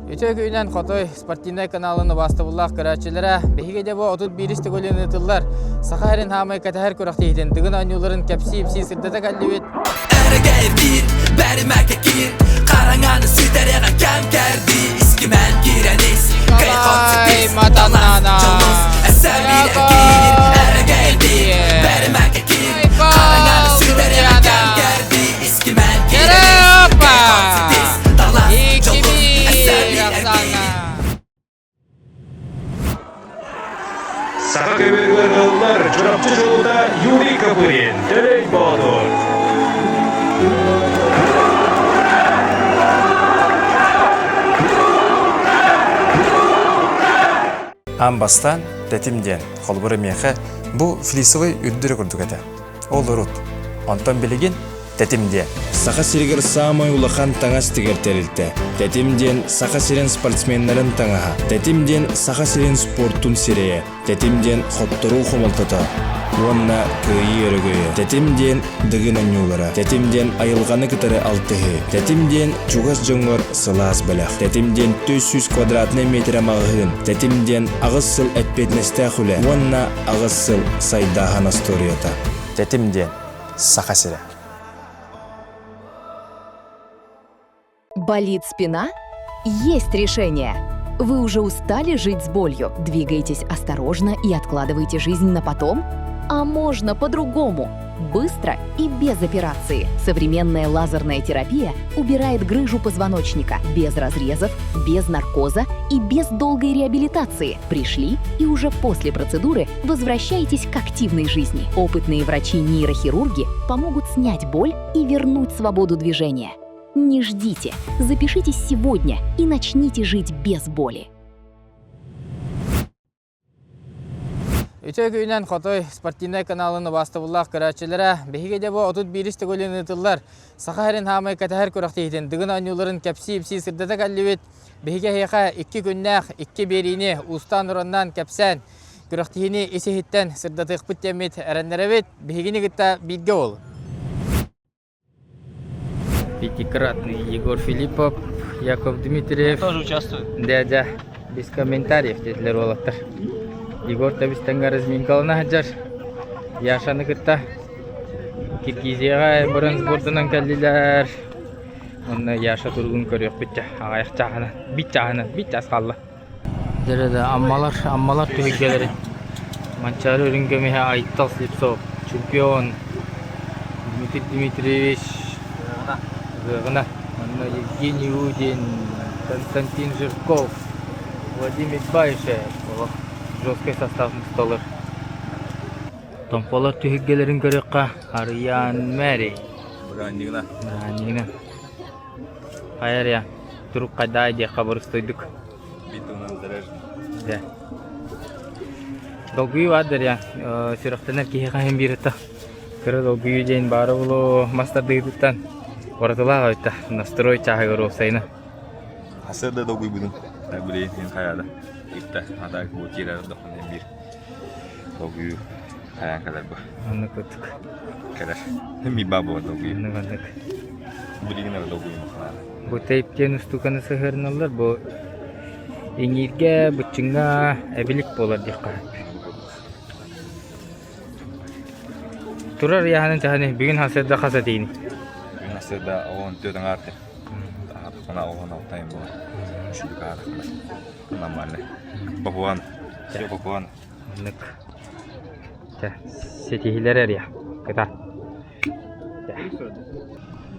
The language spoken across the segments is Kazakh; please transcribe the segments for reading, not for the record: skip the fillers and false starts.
Өтө күйінен Хотой спортивный каналыны бастыбыллақ көрәтчілері бейгеде бұл 31 тігілін ұтылар. Сақайрын хамай кәтәхер көріқтейден дығын анюларын кәпсі-епсі сырдата кәлі өт. Әрі кәйірдейір, бәрі мәкі кейір, қараңаны сөйтәріға кәм кәрді, іскімен керәнес, Қалай матаннана. әсәр бірі кейір, әрі кәйірдейір, бәрі мәкі кейір, қараңаны сөйтәріға кәм кәрді, іскімен керәнес, Сақа көмегілер ғылдар жұрапчы жолда Юрий Капырин, Төлей Бадыр. Амбастан, тәтімден, қолбыры меқі, бұл флисовый үддірі күрдік әді. Ол ұрут. Антон білеген тәтімден. Сақа сиргер самай улахан таңас тігер тәрілті. Тәтімден сақа сирен спортсменлерін таңаға. Тәтімден сақа сирен спорттун сирея. Тәтімден хоттыру құмылтыта. Онна көйі өрігөйі. Тәтімден дығын анюлара. Тәтімден айылғаны кітары алтығы. Тәтімден чуғас жоңғыр сылас білақ. Тәтімден 400 квадратный метр амағығын. Тәтімден ағыз сыл әтпетнесті құлы. Онна ағыз сыл сайдахан асторията. Тәтімден сақа сире. Болит спина? Есть решение. Вы уже устали жить с болью? Двигайтесь осторожно и откладывайте жизнь на потом? А можно по-другому. Быстро и без операции. Современная лазерная терапия убирает грыжу позвоночника без разрезов, без наркоза и без долгой реабилитации. Пришли и уже после процедуры возвращайтесь к активной жизни. Опытные врачи-нейрохирурги помогут снять боль и вернуть свободу движения. Не ждите. Запишитесь сегодня и начните жить без боли. Өтө күйінен Хотой спортивный каналыны бастыбыллақ көрәтчілері бейгеде бұл 31 тігілін ұтылар. Сақайрын хамай кәтәхер көріқтейден дығын анюларын кәпсі-епсі сырдата кәлі өт. Бейге хейқа 2 күннәқ 2 беріне ұстан ұраннан кәпсән көріқтейіне есехеттен сырдатық бүттемет әрәндері бет бейгені күтті бейдге ол. Пятикратный Егор Филиппов, Яков Дмитриев. Тоже участвует? Да, без комментариев тетлер олаттар. Егор табистанга разминкалына хаджар. Яшаны кытта. Киргизияға бұрын сбордынан кәлділер. Онна Яша тұрғын көрек бітті. Ағайық жағаны, бит асқалла. Дәреді аммалар түйгелері. Манчары үрінгемеге Айттал Слепцов, чемпион. Дмитрий Дмитриевич. Гына, Евгений Удин, Константин Жирков, Владимир Байшев, жесткий составный столыр. Томполар түйгелерін көрекқа Ариян Мәри. Бұраннигіна. Қайыр я, тұрып қайдай де қабыр ұстойдық. Битумнан заряжен. Да. Долгүйі вадыр я, сұрақтанар кейі қайын берітті. Кірі долгүйі дейін бары бұлы мастарды ұйдықтан. Оратылаға өтті, настрой чағы көрі Асырда долгуй будем. Так білейін, мен қаяда. Ипта, ада бұл кері доқынен бір. Долгуй қаян қадар бұл. Оны көттік. Қадар. Ми бабу долгуй. Оны көттік. Білігіне долгуй мұқылады. Бұл тейптен ұстуканы сығырыналар, бұл еңерге, бұтчыңға әбілік болар деп қарап. Тұрар яғанын чағаны бүгін хасырда қаса дейіні. Насырда оғын төдің арты. Ona oğlan altayım bu. Şu yukarı. Normalde. Babuan. Şey babuan. Nek. Setihiler ya. Kita.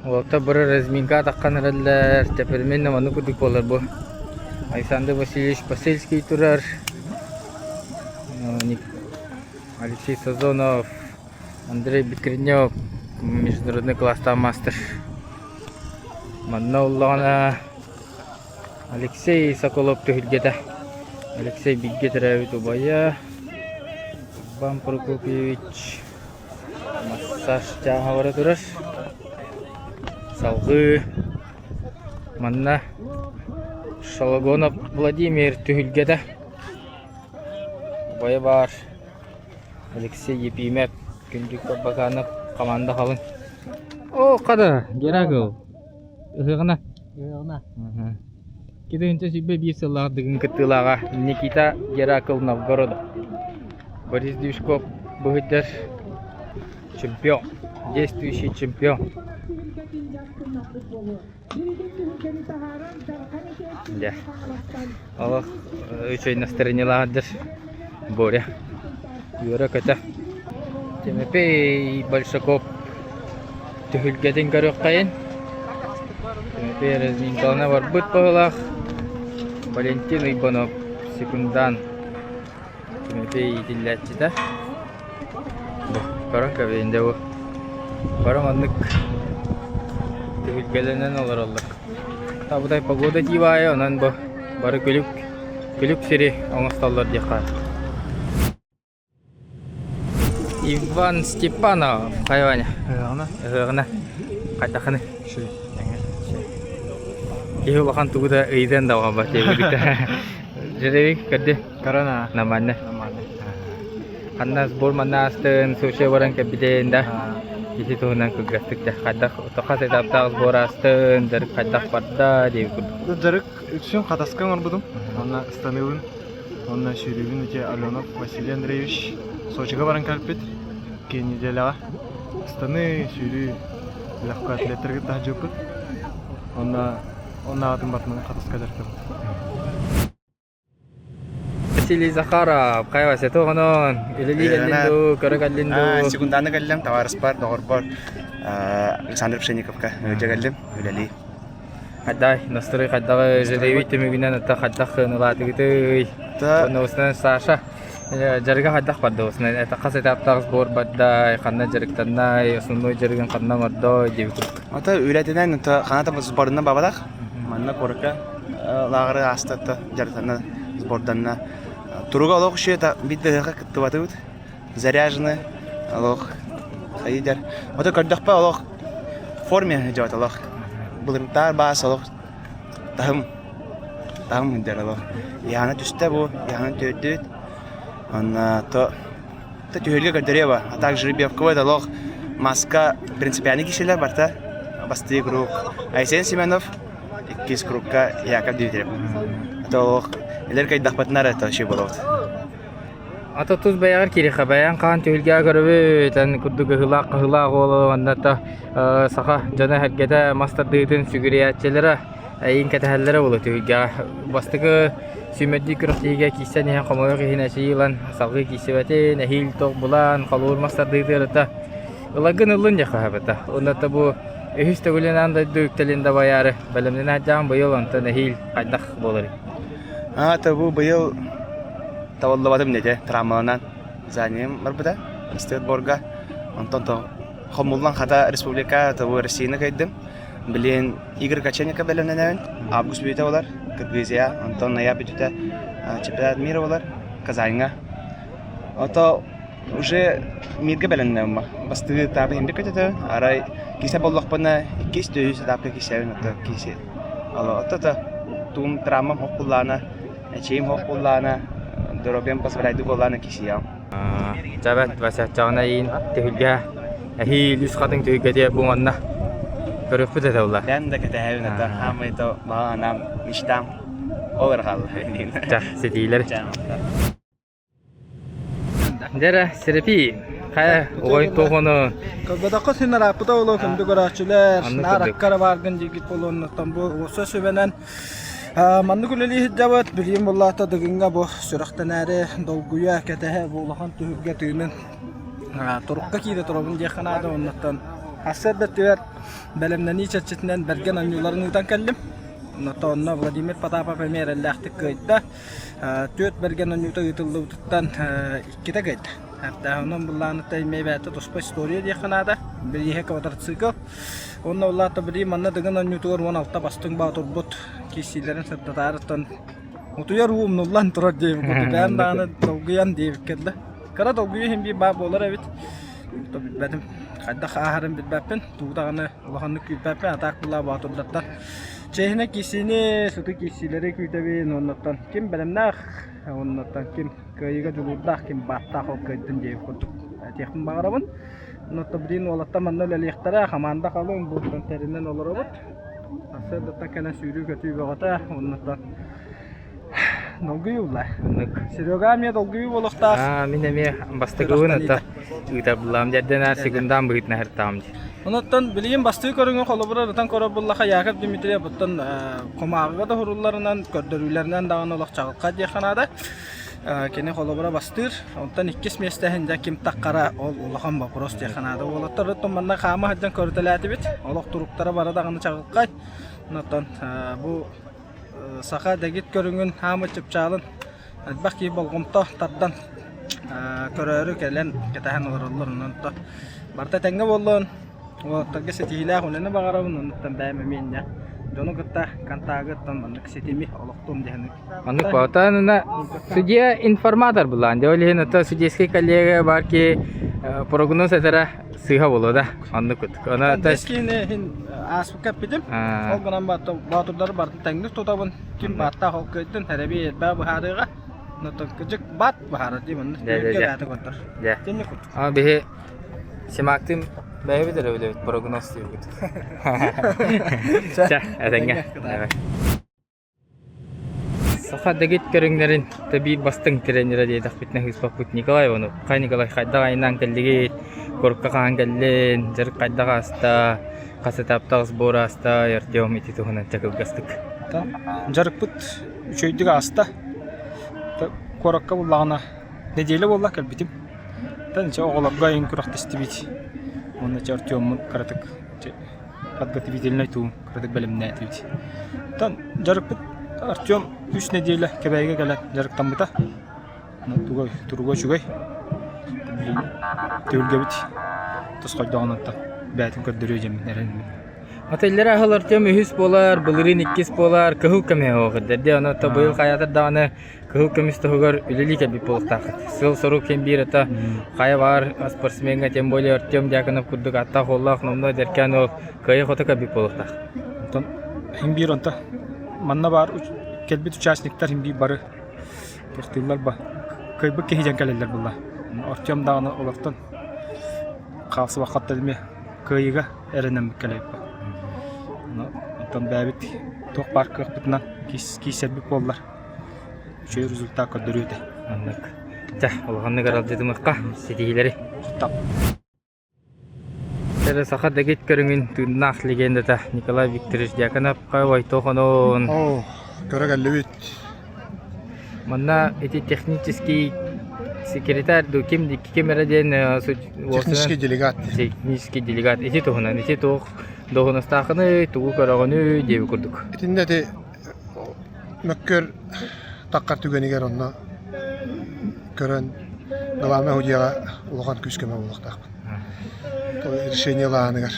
Olta bir razminka takkanırlar. Tepermenle manu kuduk olur bu. Aysandı Vasilievich Paselskiy turar. Алексей Сазонов, Андрей Бекренев, международный класс мастер. Маннауллана Алексей Соколов төгілгеді. Алексей Биггетеревит Убая, Иван Прокопьевич, массаж жаға бара тұрар. Салғы, манна Шалагонов Владимир төгілгеді. Убая бар. Алексей Епимев, Күндік Баканов, команда қалың. О, қада, Герагыл. Үхіғына? Үхіғына. Кеденче сибе bir сыллагдыгын кыттылага Никита Геракл Новгород. Борис Дюшков быгыттер чемпион, действующий чемпион. Да. Аллах үчөй настроениялагдыр. Боря. Юра көтө. Тимофей Большаков түһүлгеден көрөк кайын. Тимофей Разминкална бар бут пагылах. Валентин Ибанов секундан. Тимофей Диллячида. Баран кабинде бу. Баран аннык түһүлгеленен олар аллык. Табыдай погода дивая, онан бу бары күлүк сири оңосталлар дияка. Иван Степанов, хайваня. Гына. Кайтаханы. Кеулахан тугуда ыйдан дауга бар тебирикте. Жеревик кадде карана наманна. Ханна сбор манастын суше баран кабиденда. Isi tuhunan kegastыкта. Кадах тохас этаптагы сбор астын, дер кадах парда деп курдук. Жарык үчүн катаскан орбудум. Онна Станылын, онна Шүрүбүн үче Аленов Василий Андреевич Сочига баран калпет. Кейин неделяга Станы Шүрү легко атлеттерге тажыпыт. Онна атын батман катаска жартым. Василий Захаров, кайвасы тогонон, илелилелинду, көрөгаллинду. Секунданы каллем, товарищ бар, доғыр бар. Александр Пшенниковка өте каллем, үлели. Хаддай, настрой хаддагы жедеви темигинен ата хаддах нылатыгыты. Онусынан Саша. Жарыга хаддах барды осынан. Это кас этаптагы сбор баддай, ханна жарыктаннай, основной жарыгын ханна мордой деп. Ата үлетинен ата каната сборына бабадак. Манна корка лагыры астатта жарыктанна сборданна. Туруга олох ше та биддега кыттыбатыбыт. Заряжены олох хайдар. Ата кардахпа олох форме жават олох. Булыртар бас олох тахым дер олох. Яна түстө бу, яна төдөт. Анна то түйөлгө кадереба. А также Рыбевкова олох маска принципиальный кишилер барта. Басты круг. Айсен Семенов 2 кругка Яков Дмитриев. Ата олох Элер кайдахпатнар это şey болот. Ата туз баягыр кириха баян кан төгүлгө көрөбү, тан курдуга хылак боло, анда та саха жана хергеде мастардыгын сүгүриятчылары, айын катахаллары болот төгүлгө. Бастыгы сүмөдди күрөктөгө кисен ян комого хинашилан, салгы кисебете, нахил ток булан, калуур мастардыгырта. Ылагын ылын жакабата. Онда та бу өстөгүлөн анда дөктелинде баяры, белемден аджан быйыл анта нахил кайдах болор. Табу быйыл таваллабадым неде травмаланан заним барбыда Стетборга. Онтон то Хомуллан хата республика табу Россияны кайдым. Билен Игорь Каченко белемненен август бүйте болар. Кыргызия, Антон ноябрь бүйте чемпионат мира болар Казанга. Ото уже мирге белемненен ба. Басты табы хембе көтөтө. Арай кисе боллокпана 200 тапка кисебин ото кисе. Ало ото тум травма хокуллана Эчим хокуллана дробем позволяет голлана кисиям. Жабат басачана ин төгүлгө. Ахи люс хатын төгүгө буңанна. Көрөпү да талла. Ben de ketehevin ata hamito maanam mishtam over hal. Жак сетилер. Дера серепи кая ой тогону. Кагадакка сенер апыта оло күндү көрөчүлөр. Нараккара баргын жигит болонну тамбу осо сөбенен манны күлели хиджабат билим боллата дыгынга бу сүрактан әрі долгуя кетеhe болахан түһүгө түйүнүн турукка кийде турабын жеханада оннаттан асырда төр белемнени чачытынан берген анюларын утан келдим. Оннаттан Владимир Потапов премьер-лактык кайда төт берген анюта ытылды туттан икките кайда. Hatta onun bulanı taymeyete tospa story jеханада bir yehe квадроцикл. Onun ullata bir manna dengan anyutur 16 bastın ba turbut kişilerin sırtlarından otuyor umnullan turar diye bu ben daha dolguyan diye kedi. Kara dolguyu hem bir bab olur evet. Tabii benim kadda aharım bir babın tuğdağını Allah'ın küpepü atak bulla ba turbutlar. Çehne kişini sütü kişileri kütebi ondan kim belimnah ondan kim kayıga julurda kim batta hokkaydın diye kurduk. Teknik bağırabın. Notabrin olatta manna leliktara hamanda kalın bu terinden olur obut. Sırda kana sürü kötü bir hata ondan. Dolguyu ulla. Serioga mi dolguyu bolukta. Min emi bastığın ata. Uyta bulam jedden sekundan büyütne her tamam. Ondan bileyim bastığı körüngü kolubura ratan korabullaha Yakub Dimitriye buttan komağıga da hurullarından gördürülerinden dağın olaq çağılqa diyekanada. Kene kolubura bastır. Ondan ikkis mestehinde kim takkara ol ulağan vapros diyekanada. Olatlar rıttın bana kama haccan körteläti bit. Olaq turuktara bara dağını çağılqa. Ondan bu sağa degit körüngün hamı çıpçalın. Bak ki bolğumta tardan körörü kelen ketahan olurlar ondan. Barta tenge bollon. O tagge setihilah onene bagarabın ondan bämemen ya. Jono gıtta kantagıttan mandık setimi olaqtum dihanik. Anlık bağıtanına судья информатор bulan. Öyle nata судейский коллега var ki prognoz etara sıha bolu da anlık kutuk. Ona da Eskine hin asbuka pidim. O ganan batırları bardı tengdir tutabın kim batta hokketin herebi etba buharıga. Nata kıcık bat buharı dimen. Ja. Ya. Tinne kutuk. Ama bihi simaktim beğebilir öyle prognoz diyor kutuk. Ja, adenge. Saha degit körünglerin tabi bastın trenere diye takbitne hızbak put Nikolay onu. Kay Nikolay kayda aynan kelligit. Korka kan gellen, jarık kayda hasta. Kasataptağız bora hasta, Artyom iti tuhunan çakıl gastık. Jarık put üçüydüge hasta. Korakka bullağına nedeli bollak elbitim. Tanıca oğlakka en kurak testibit. Onda Artyom'un karatık. Kadgati biteline tuğum, karatık belimne etibit. Tan jarık put Artyom 3 nedeli kebeyge gelen jarıktan bıta. Turuga şugay. Tülge bit. Tusqayda anlatta. Bätin köddürüyor jeminlerin. Otellere ahıl Artyom ühüs bolar, bılırın ikkis bolar, kahıl kame oğud. Dedi onu ta bıyıl kayata dağını kahıl kamis tohugar ülülük elbip boluk taqıt. Sıl soru kem bir ata kaya var, sportsmenga tem bolya Artyom diakanıp kurduk atta hollaq nomno derken o kaya kota kabip boluk taqıt. Ondan hem bir onta manna var kelbit uçaşnikler hem bir barı. Portillar ba. Kaybık kehijan kaleller bulla. Artyom dağını olaqtan qafsı vaqat dilme kayıga erenem kelep. Ondan bäbit toq parkı bitnan kisebip bollar. Şöyle rezultat köddürüydü. Anlık. Jah, olğanны garal dedim ıqqa, sedihileri. Tap. Tere saha degit körüngün tünnaq legenda ta Nikolay Viktorovich Diakonov kayvay toxonon. О, көрөгөллүбүт. Манна эти технический секретарь до кем раден Технический делегат. технический делегат эти тоxonan эти тоx доғонастақыны тугу көрөгөнү деп көрдүк. Итинде де мөккөр таккар түгөнигер онна көрөн главный худияга улган күскөмө болуктак. То решение лааныгар.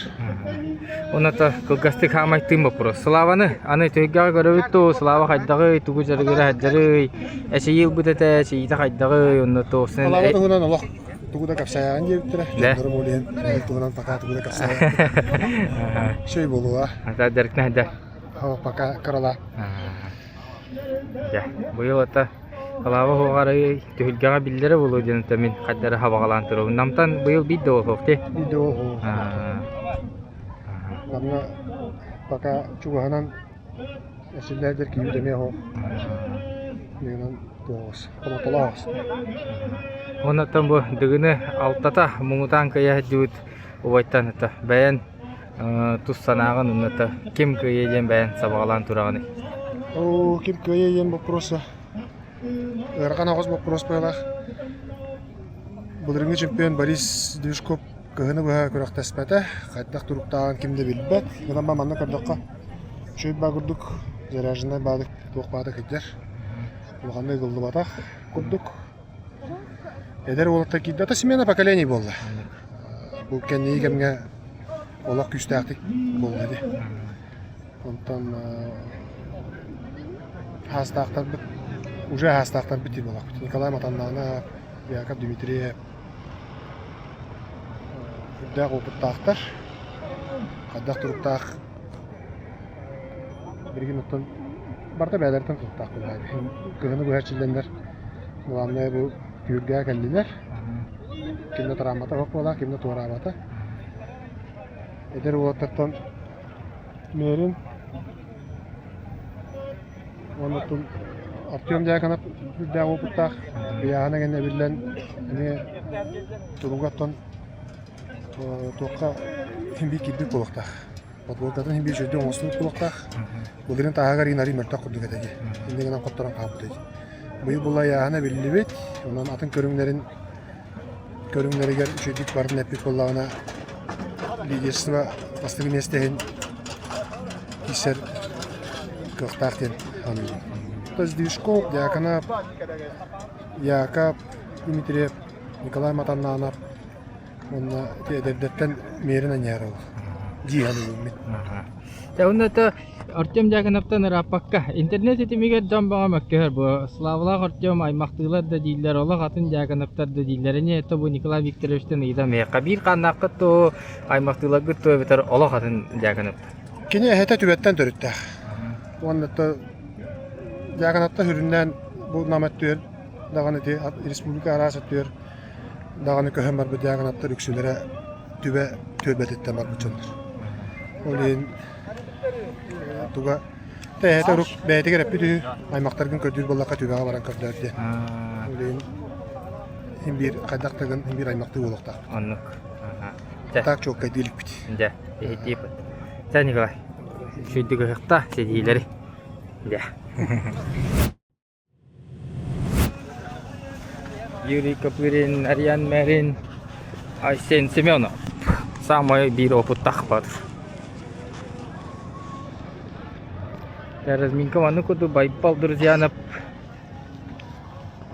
Оната кылгастык хамайтын вопрос. Славаны аны төггө көрөбүттү. Слава хайдагы тугу жарыгыра хаджары. Эше ел бүтөтө, чейта хайдагы онно тосын. Аларды хунан олох тугуда капсаян жептире. Көрөм олен. Тугунан пока тугуда капсаян. Шей болуа. Ата деркне хада. Хава пока карала. Я, быйыл ата Алава хоғары төхілгеға білдері болу денеті мен қаддары хабағалан тұру. Намтан быйыл бейді ол хоқты? Бейді ол хоқты. Намна пока чуғанан әсілдердер кейудеме хоқ. Менен тоғыз. Қолатыла оғыз. Онаттан бұл дүгіні алтата мұңытан кая жүт ұбайттан ата. Бәйін тұс санағын ұнаты кем көйеден бәйін сабағалан тұрағыны? О, кем көйеден вопроса. Эркан агыз вопрос байлах. Булырыңгы чемпион Борис Движков кыгыны быха көрөктөспөтө. Кайдак туруктаган кимди билбет. Мынан ба манна көрдөккө. Чөй багырдык, заряженный бадык, тоқ бадык иттер. Булгандай гылды батак курдук. Эдер олатта кидде ата смена поколений болду. Бул кенни кемге олак күчтактык болду ди. Онтан хастактар уже хастактар бити болак. Николай Матандана, Яков Дмитриев. Дагы опыттактар. Кадак туруктак. Бирген оттон барда бәләртен туруктак булган. Кыгыны бу хәчилдәндер. Булганны бу күргә кәллеләр. Кимне тарамата хок була, кимне турамата. Эдер улаттан мерин Ondan Артем Дяканов да опыттах. Яна генә билен не тургаттан тоққа химби кибди булактах. Футболдан химби җөйдә оңсыз булактах. Булдырын тагар инари мәртә курдыга дәге. Инде генә каттаран кабыты. Бу була яна билли бит. Онан атын көрүңнәргә җөйдик барын әпик буллагына лидерство бастыгы местен кисер көхтахтен аны. Тоз Дишков, Дьяконов, Яков, Дмитриев, Николай Матаннанов. Он деттен мерин анярыл. Дияны булмит. Тәүнәтә Артем Дьяконовтан рапакка интернет итемигә дамбага мәккәр бу. Славлар Артем аймактылар да диләр, Алла атын Дьяконовтар да диләр. Не это бу Николай Викторовичтан идам я. Кабир канакы то аймактылар гыт бетер Алла атын Дьяконов. Кине хәтә түбәттән төрүттә. Онда Дьяконовта хүрүннән бу намәттер даганы те республика арасыттыр. Даганы көһәм бар бу Дьяконовта үксүләре төбәттән бар бучындыр. Олен туга тәһәтә рук бәйтегә рәпиде аймактаргын көдүр буллакка төбәгә баран көрдәрде. Олен бир кадактагын бир аймакты булакта. Аннык. Так çok кайдылык бит. Да, тип. Та Николай. Шүйдігі хықта седейлері. Да. Юрий Копырин, Ариан Мерин, Айсен Семенов. Самый бир опыттақ бадыр. Разминка маны көді байпал друзьянып.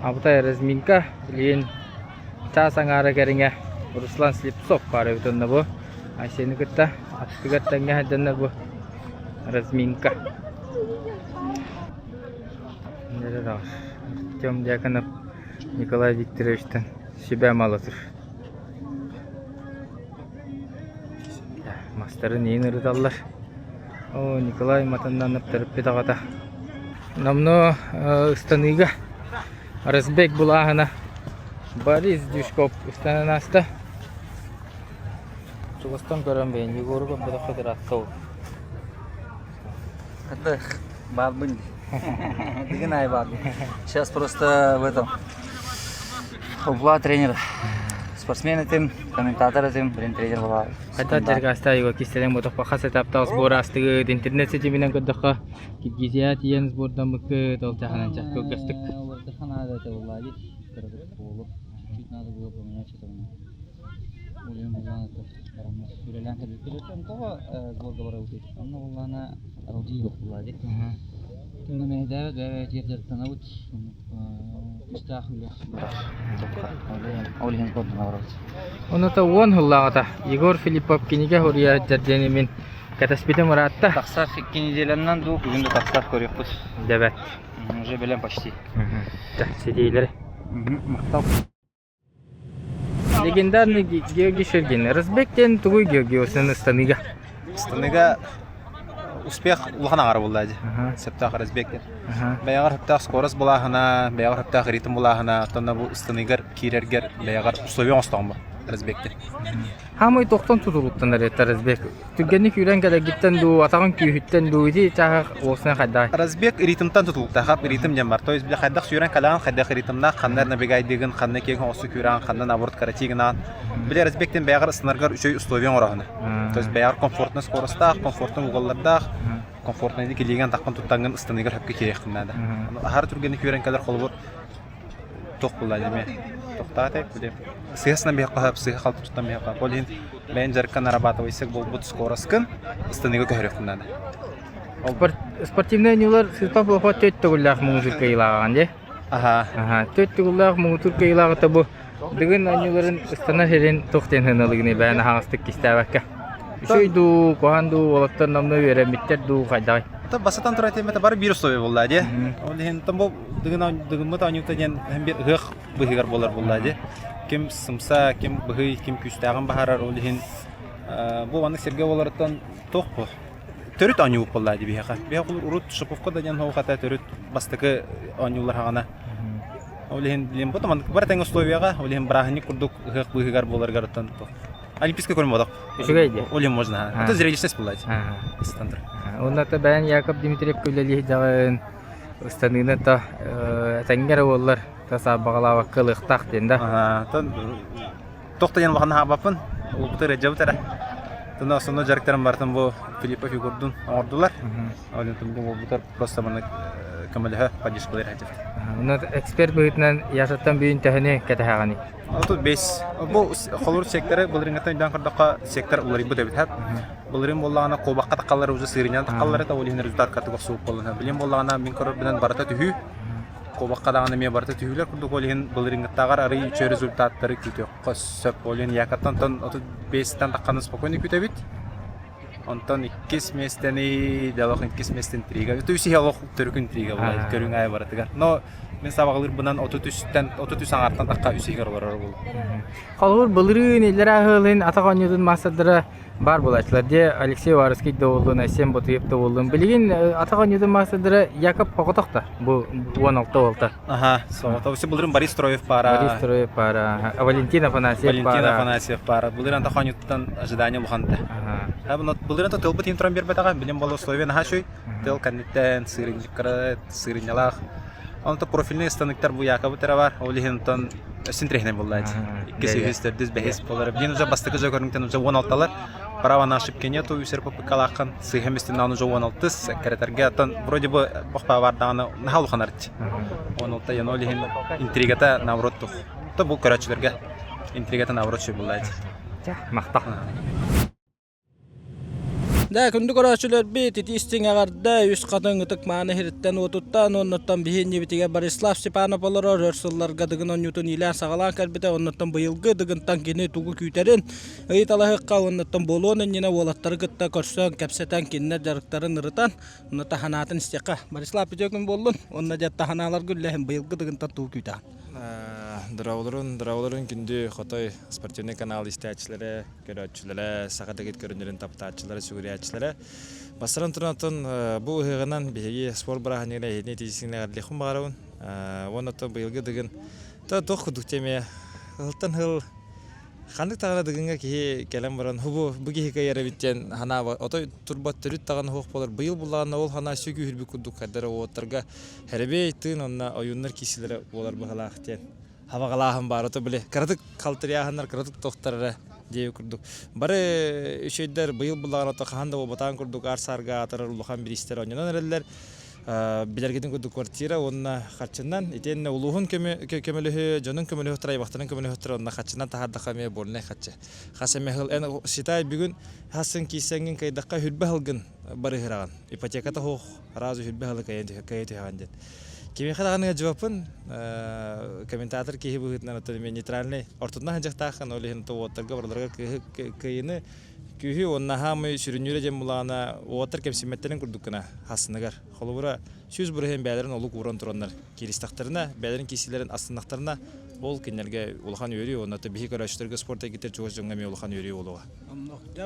Абытай разминка. Білген часаң ары кәріңе. Руслан Слепцов бары өтінді бұл. Айсені күтті. Аттығыр тәңе әдінді бұл. Разминка. Артем Дьяконов Николай Викторовичтен шибәм алытыр. Мастарын ең ұрыдалар. О, Николай Матаннанып тұрып бетағата. Намно ұстаныға Разбек бұлағына Борис Дюшков ұстанын асты. Чуғыстан көрім бейін. Егорға бұда қыдыр атқа ол. Это бабын. Дыгнай бабы. Сейчас просто в этом. Была тренер. Спортсмены тем, комментаторы тем, тренер была. Хотя тергasta его кистелем вот пахас этапта сбор астыгы интернет сетевинен көддөхө китгизия тиен сбордан мыкы толтаханан чакко гастык. Ханада это была ведь, который полу. Чуть надо было поменять что-то. Улем была это. Сюрелянка директор того сборга бара утет. Анна булана Раудиев была ведь. Төмөне да жерден аут. Истахуля. Олен код наврат. Оната он хуллагата Егор Филиппов киниге хория жардени мен катаспите маратта. Таксар 2 неделяндан ду бүгүндө таксар көрөкпүз. Дебет. Уже белем почти. Да, сидейлер. Мактап. Легендарный Георгий Шергин. Разбектен тугуй Георгий Осен станыга. Станыга успех улаханагар булды. Септах Разбектен. Бәягар хәттә скорость булахына, бәягар хәттә ритм булахына, тонда бу станыгар кирергер, бәягар условия остамы Разбектен. Хамой тоқтан тутулуптан да Разбек. Түгенник үрән кәлә гиттен ду, атаган күйһүттен ду иди чага осына хәдда. Разбек ритмтан тутулукта хап ритм җамбар. То есть бля хәддә сүрән калаган хәддә ритмна ханнарна бегайдыгын, ханна кеген осы күрән, ханнан аборт каратигынан. Бля Разбектен бәягар снаргар үчөй условия орагына. То есть бәягар комфортны скоростта, комфортны уголларда, комфортны иди килгән таккан туттанган станыгар хәпкә киехтәндә. Һәр түргәнник үрән калар холбор тох булды диме. Тохтата күдә. Сыясына бияққа хап сыйға қалып тұттан бияққа. Бұл ең бәйін жарыққа нарабатывайсық бұл бұт скоросқын ұстаныға көріқтіндады. Спортивный нюлар сыпа бұға төт түгілләқ мұңызыр кайылаған, де? Аха. Төт түгілләқ мұңызыр кайылағы табы. Дүгін нюларын ұстана жерен тоқтен хыналығыны бәйін ағастық кестәвәкке. Үшөй ду, коған ду, олықтар намны вереметтер ду қайдай. Басатан тұра теметі бары бір условия болды, де? Ол ең там бұл дүгін мұта анюктан бір ғық бұғығар болар болды, де? Кем сымса, кем бұғы, кем күстәғын бағарар, ол ең бұл анық серге оларыттан тоқ бұл. Төріт аню болды, де бияқа. Бияқ ол ұрыт Шыповқа да жан хоқата төріт бастықы анюлар хағана. Ол ең білем бұтым, бар тәң условияға, ол ең бірағыны күрдік ғық бұғығар боларғар ұттан тоқ. Олимпийский көрім бодық. Үшігейді? Ол ең можна. Это зрелищность болды. Онда бәйін Яков Дмитриев көлелі жағын ыстаныны та тәңгәр олар та сабагалава кылыктак денде. Тон тоқтайын бағана хабапын, ол бұтыр әджабы тәрі. Тон осыны жарықтарым бартын бұл Филиппа фигурдun ордулар. Олен тұмдың ол бұтыр просто мұны көмілігі падишқылар әджабы. Оны эксперт бұғытынан яшаттан бүйін тәхіне кәтәғаны. Тут бес. Бұл холур сектори бұлырыңғаттан үйден қырдаққа сектор олары бұд әбіт әп. Бұлырың болағына қолбаққа таққалары өзі сырынян таққалары та олығын результат картыға суып болын. Білем болағына мен көріп білен барата түхі. Қолбаққа дағаны мен барата түхілер күрдік олығын бұлырыңғаттағар арый үші результаттары күті. Сөп олығын яқаттан тон 35-тен таққаны спокойны күті әбіт. Онтон 2 местени далахын 2 местен трига. Төсі ялох түркін трига болады. Көрің ай баратыгар. Но мен сабағылыр бұнан 33-тен 33 аңарттан таққа үсігер олар болды. Қалғыр бұлырын елер ағылын атағанудың мақсадыры бар болашылар. Де Алексей Варыский доғылын, Әсен Бұтыйып доғылын. Білген атағанудың мақсадыры Яков Пақотақта. Бұл 16 олты. Соғыта. Өсі бұлырын Борис Троев пара. Борис Троев пара. Валентин Афанасьев пара. Валентин Афанасьев пара. Бұлырын атағанудың ожидания бұханды. Бұлырын та тылбы тим трамбер бәтаға. Білем болу Словен хашуй. Тыл кәнеттен, сырынжыққыры, Онта профильный станоктар бу Яковы тера бар. Олихин тон синтрехне буллайт. 200 бехес болар. Блин уже бастыгы жогорнтен уже 16-лар. Права ошибки нету, үсер попыкалакан. Сыйхеместен уже 16-с. Керетерге тон вроде бы бохпа бардаганы нахалухан арт. 16 ян олихин интригата наоборот тух. То бу көрөчүлөргө интригата наоборот шүй буллайт. Мактак. Да, күндү көрөчүлөр бит итистиң агарда үс катын гытык мааны хириттен отуттан оннотон бихинни битиге Борислав Степанов болоро рөрсылларга дыгын оннютун илен сагалан калбите оннотон быйылгы дыгынтан кини тугу күйтерин ыйталахыкка оннотон болуонун нина олаттары гытта көрсөн кепсетен кинне жарыктарын ырытан оннота ханатын истека Борислав битөгүн болдун онна жатта ханалар күллехин быйылгы дыгынтан тугу күйтан. Дырауларын күнді Хотой спортивный канал истәчілері, көрәтшілері, сақадагет көріндерін таптатшылары, сүгіриятшілері. Басырын тұрнатын бұл ұғығынан бейге спорт бірағанегіне едіне тезісіңіне ғадлиқын бағарауын. Онаты бұйылғы дығын тоқ құдықтеме ғылттан ғыл қандық тағыра дығынға кейі кәлем баран. Бұл кейі кәйері біттен хана отой тұрбат түріт тағаны хоқ болар. Бұйыл бұлағына ол хана сөйгі хүрбі күдік қадары оғыттарға әрбей түн онына ойынлар кесілері олар бұғалақтен. Хавагалахан бар, ото біле. Кыратык калтырияханар, кыратык тоқтарыра дейі күрдік. Бары үшейдер бұйыл бұлағын ото қағанда ол батан күрдік, арсарға атырар ұлыған бір істер ойнынан әрелер. Білергетін күрдік квартира, онына қатшынан. Етеніне ұлығын көмелігі, жонын көмелігі тұрай, бақтының көмелігі тұрай, онына қатшынан тағардаққа мей болынай қатшы. Қасаме ғыл, ән шитай бүгін хасын кейсенген кайдаққа хүлбі ғылғын бары ғыраған. Ипотеката хоқ, разу хүлбі ғылы кайеті ғаған ден. Кеме қадағаныңа жауапын, комментатор кейі бұғытынан мен нейтральный ортынна ханжақтақын, олығын оттарға барларға күйіні күйі онына хамы сүрінюрі жем бұлағына оттар кемсиметтерін күрдіккіна хасынығар. Қолы бұра сөз бұрығын бәлерін олық ұрын тұранлар. Керістақтарына, бәлерін кесілерін астынақтарына ол кенерге улхан өри, онаты бейі көрәштерге спорта кетер жоғыз жоңға ме улхан өри олуға.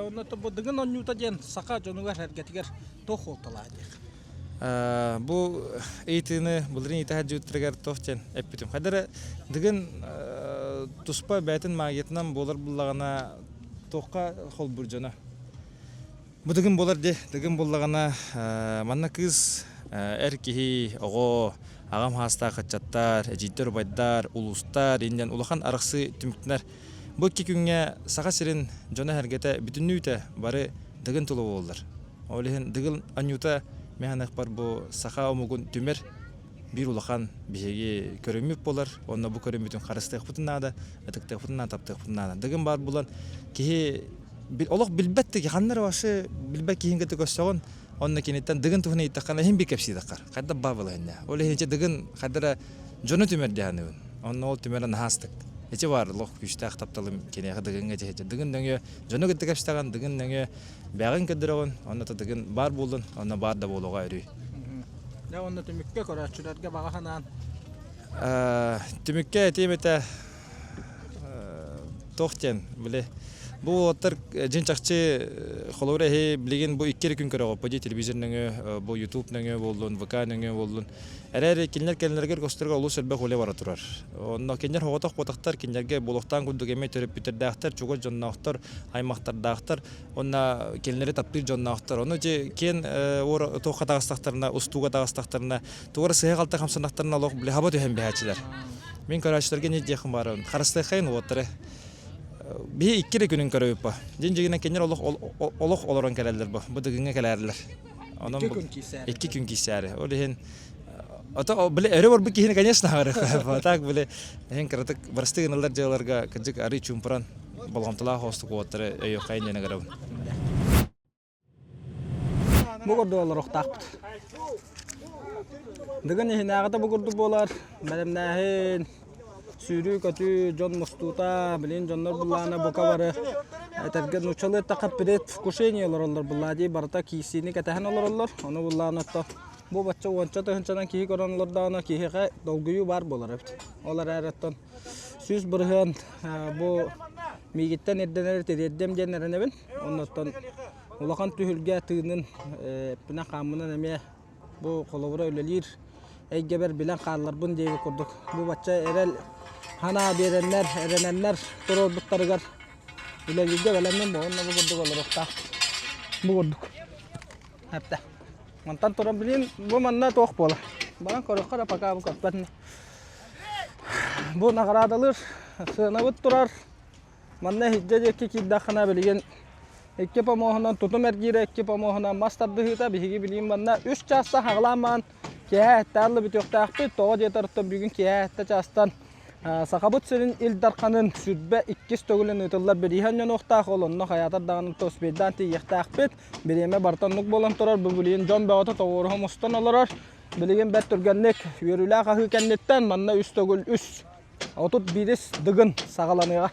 Онаты бұдығын оннюта ден сақа жонуға әргетігер тоқ олтыла дек. Бұл ейтіні бұлырын еті әджуттіргер тоқтен әппетім. Қадары дығын тұспа бәтін мағетінен болар бұлағына тоққа қол бұржана. Бұл дығын болар де, дығын болағына манна кыз әр кейі оғы ағам хаста қатчаттар, әжеттер байдар, ұлыстар, енден ұлақан арықсы түміктінер. Бұл кекіңе сақа сірін жона әргеті бүтінні үті бары дығын тұлы олар. Олығын дығын анюта механық бар бұл сақа омығын түмер бір ұлақан бейге көріміп болар. Онына бұл көріметін қарыстық бұтынады, әтіктік бұтынады, таптық бұтынады. Дығын бар бұлан кейі олық білбәтті қаннар башы білбәт кейін көті көстіғын. Онына кенеттен дығын тұғына еттіққана хем бі кәпсейдіққар. Қайда ба бұл әнне. Олы хенче дығын қайдара жоны түмер дегенігін. Онына ол түмерін хастық. Эти бар лох күштәк тапталым кенеге дыгынга жете. Дыгын дөңө жону кытты каштаган дыгын дөңө бягын кыдырган, аны та дыгын бар булдун, аны бар да болуга үрүй. Я онны төмүккө көрөчүлөргө багаханан. Төмүккө этемете тохтен биле Бу оттар жинчакчы холора хе билген бу 2 күн көрөгө по телевизорныңы, бу YouTube-ныңы болдун, VK-ныңы болдун. Әрәре кинлер косторга улус элбе холе бара турар. Онно кинлер хоготок ботактар кинлерге болоктан күндүк эме төрөп битердактар, чугу жоннактар, аймактардактар, онна кинлери таптыр жоннактар. Оны же кен ор тока тагыстактарына, устуга тагыстактарына, тугар сыга калта хамсанактарына лог биле хабат hem бәчиләр. Мен карачларга не дехим барын. Харыстай хайын оттары. Bir 2 günün körüp ba. Jinjigine kenler olok oloran kelelер бу. Бу дигине келерлер. Анан 2 gün кисәре. Ол hen ата биле эре бар бу кихине конечно хары. Так биле hen кратык барстыгынлар жаларга кыжык ари чумпран болгомтала хостук оттары өй кайнене гарабын. Бу гордо олорок тапты. Дигине хинагыда бу гордо болар. Мәлемнәһен Sürü kötü John Mustuta bilin Johnlar bullana boka bары. Tergen uçalı takap biret kuşeni olurlar bulladı barata kisini katahan olurlar. Onu bullana ta bu bacça onça ta hınçadan ki koranlar da ana ki he dolguyu var bolar hep. Olar erattan süz bırhan bu migitten eddenler tereddem jenlerine ben. Ondan ulakan tühülge tığının bina kamına neme bu kolabora öylelir. Eygeber bilen karlar bun diye kurduk. Bu bacça erel hana berenler, erenenler torobutlarıgar. Bile gidge velemem bu. Onunla bu kurduk olarak da. Bu kurduk. Hep de. Mantan toram bilin bu manna toğ bola. Bana korukar apaka bu kapatını. Bu nagaradalar sığınavut durar. Manna hicceeki kiddakana bilgen. Ekki pamohuna tutum ergire, ekki pamohuna mastardı hıta bihigi bilin manna. 3 çasta hağlaman. Kiye tarlı bitiyoqtaqtı, toğa jetarıtta bugün kiye çastan Sakabut senin ildarkanın südbe 2 tөгülün ıtıllar birihan yonoqtaq olonno hayatar dağının tosbeydan tiyeqtaqpet bireme bartanlık bolan turar bu bilin John Beota toğuruhum ustan olarar bilin bet türgenlik yürüla qahı kennetten manna 3 tөгül 3 otut biris dıgın sağalanıga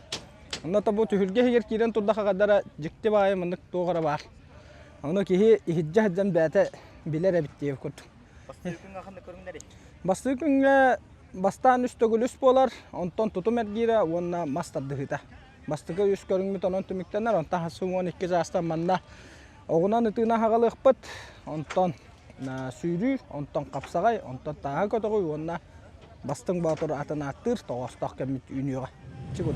Onda tabu tühülge higer kiren turdaqa qadara jikti bayi mandık toğara var Onu kihi ihicca hiccan bete bilere bittiye kurdu Bastığı günge bastan üst tөгül üst bolar, ondan tutum ergire, onna mastardı hıta. Bastığı üst görünmüt onun tümüktenler, ondan hasım 12 jastan manna. Oğunan ıtığına hağalı ıqpıt, ondan sürü, ondan kapsağay, ondan tağa kötüğü, onna bastığın bağıtır atın attır, toğastaq kemit ünüyor. Çıkırdı.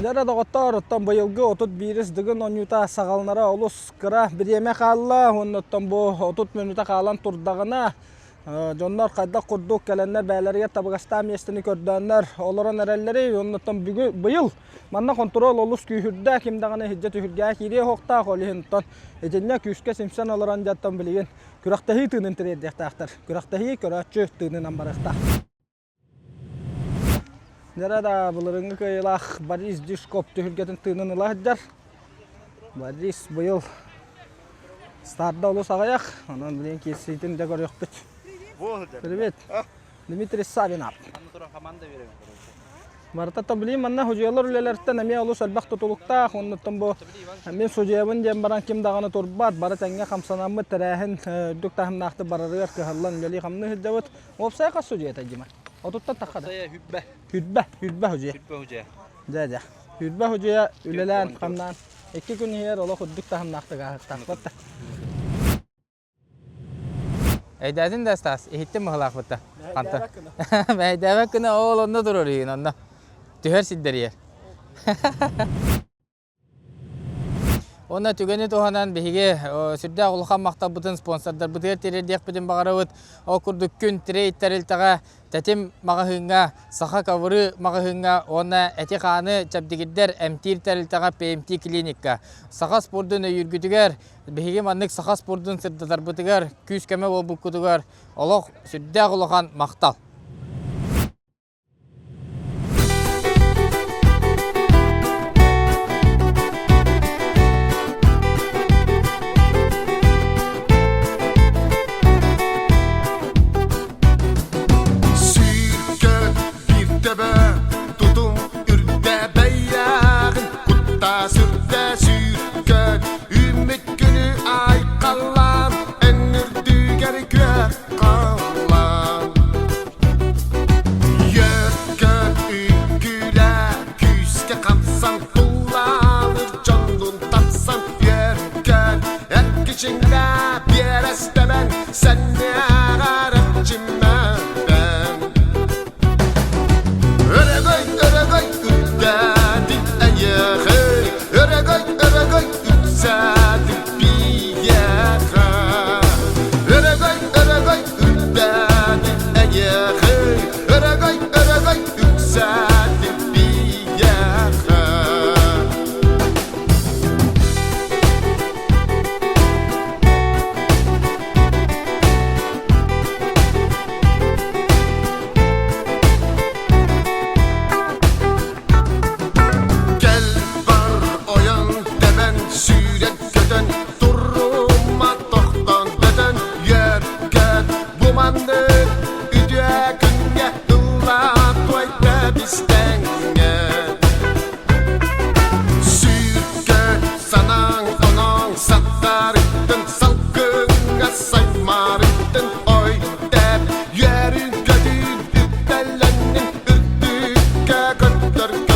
Jara dağıttar, ondan bayılgı otut biris dıgın onyuta sağalnara olus kıra bir yemek alla, ondan bu otut minuta kalan turdağına Jonlar qayda kurduk gelenler beylerge tabıgastam yestini kördüğünler olaran erelleri ondan bıyıl manna kontrol olus kühürde kimdağını hicret ühürge kiriye hoqtaq olihintan ecenne küske simsen olaran jattan bilgin küraktahi tığının tireddektaxtar küraktahi köratçü tığının ambaraqtaq Nerada bulurungu kıyılaq Boris Dishkop tühürgetin tığının ılahjar Boris bıyıl starda olus ağayak ondan bilin kesitin de görüyor bit Привет. Дмитрий Савинов. Барта таблим манна хожуялар үлелерден эме олус албак тутулукта оннотон бу мен сожебин жем баран ким даганы турбат бара теңге камсанамы терехин дүк тахнакты барарыгар кыhallan лели камны хыжабыт опсай кас сожета жима отутта такада хүдбе хожуя жа хүдбе хожуя үлелен камнан 2 күн хер оло худдук тахнакты гахтакпатта Eydadın da stas, ehittim mi hılaq bıtta? Kanta. Eydavak kına oğul onda durur yiyin onda. Tüher sidder yer. Onda tügeni tohanan behige sürde ağılxan maktabıtın sponsordar bıtır tererdiyek bidin bağırıvıt. O kurduk gün tire itteriltağa tetim mağahınga, saha kavırı mağahınga ona eti kanı çabdigidder emtir teriltağa PMT klinikka. Saha spordun yürgütüger, behige manlık saha spordun sırdatar bıtıgar, küs keme bol bukkutugar. Oluq sürde ağılxan maktal. Tuandı güce künge Dula tuayda bistenge Sürke sanang onong Sattarıttın salkınga saymarıttın Oy dep yerin ködün Üppelennin ürtükke köttür kötün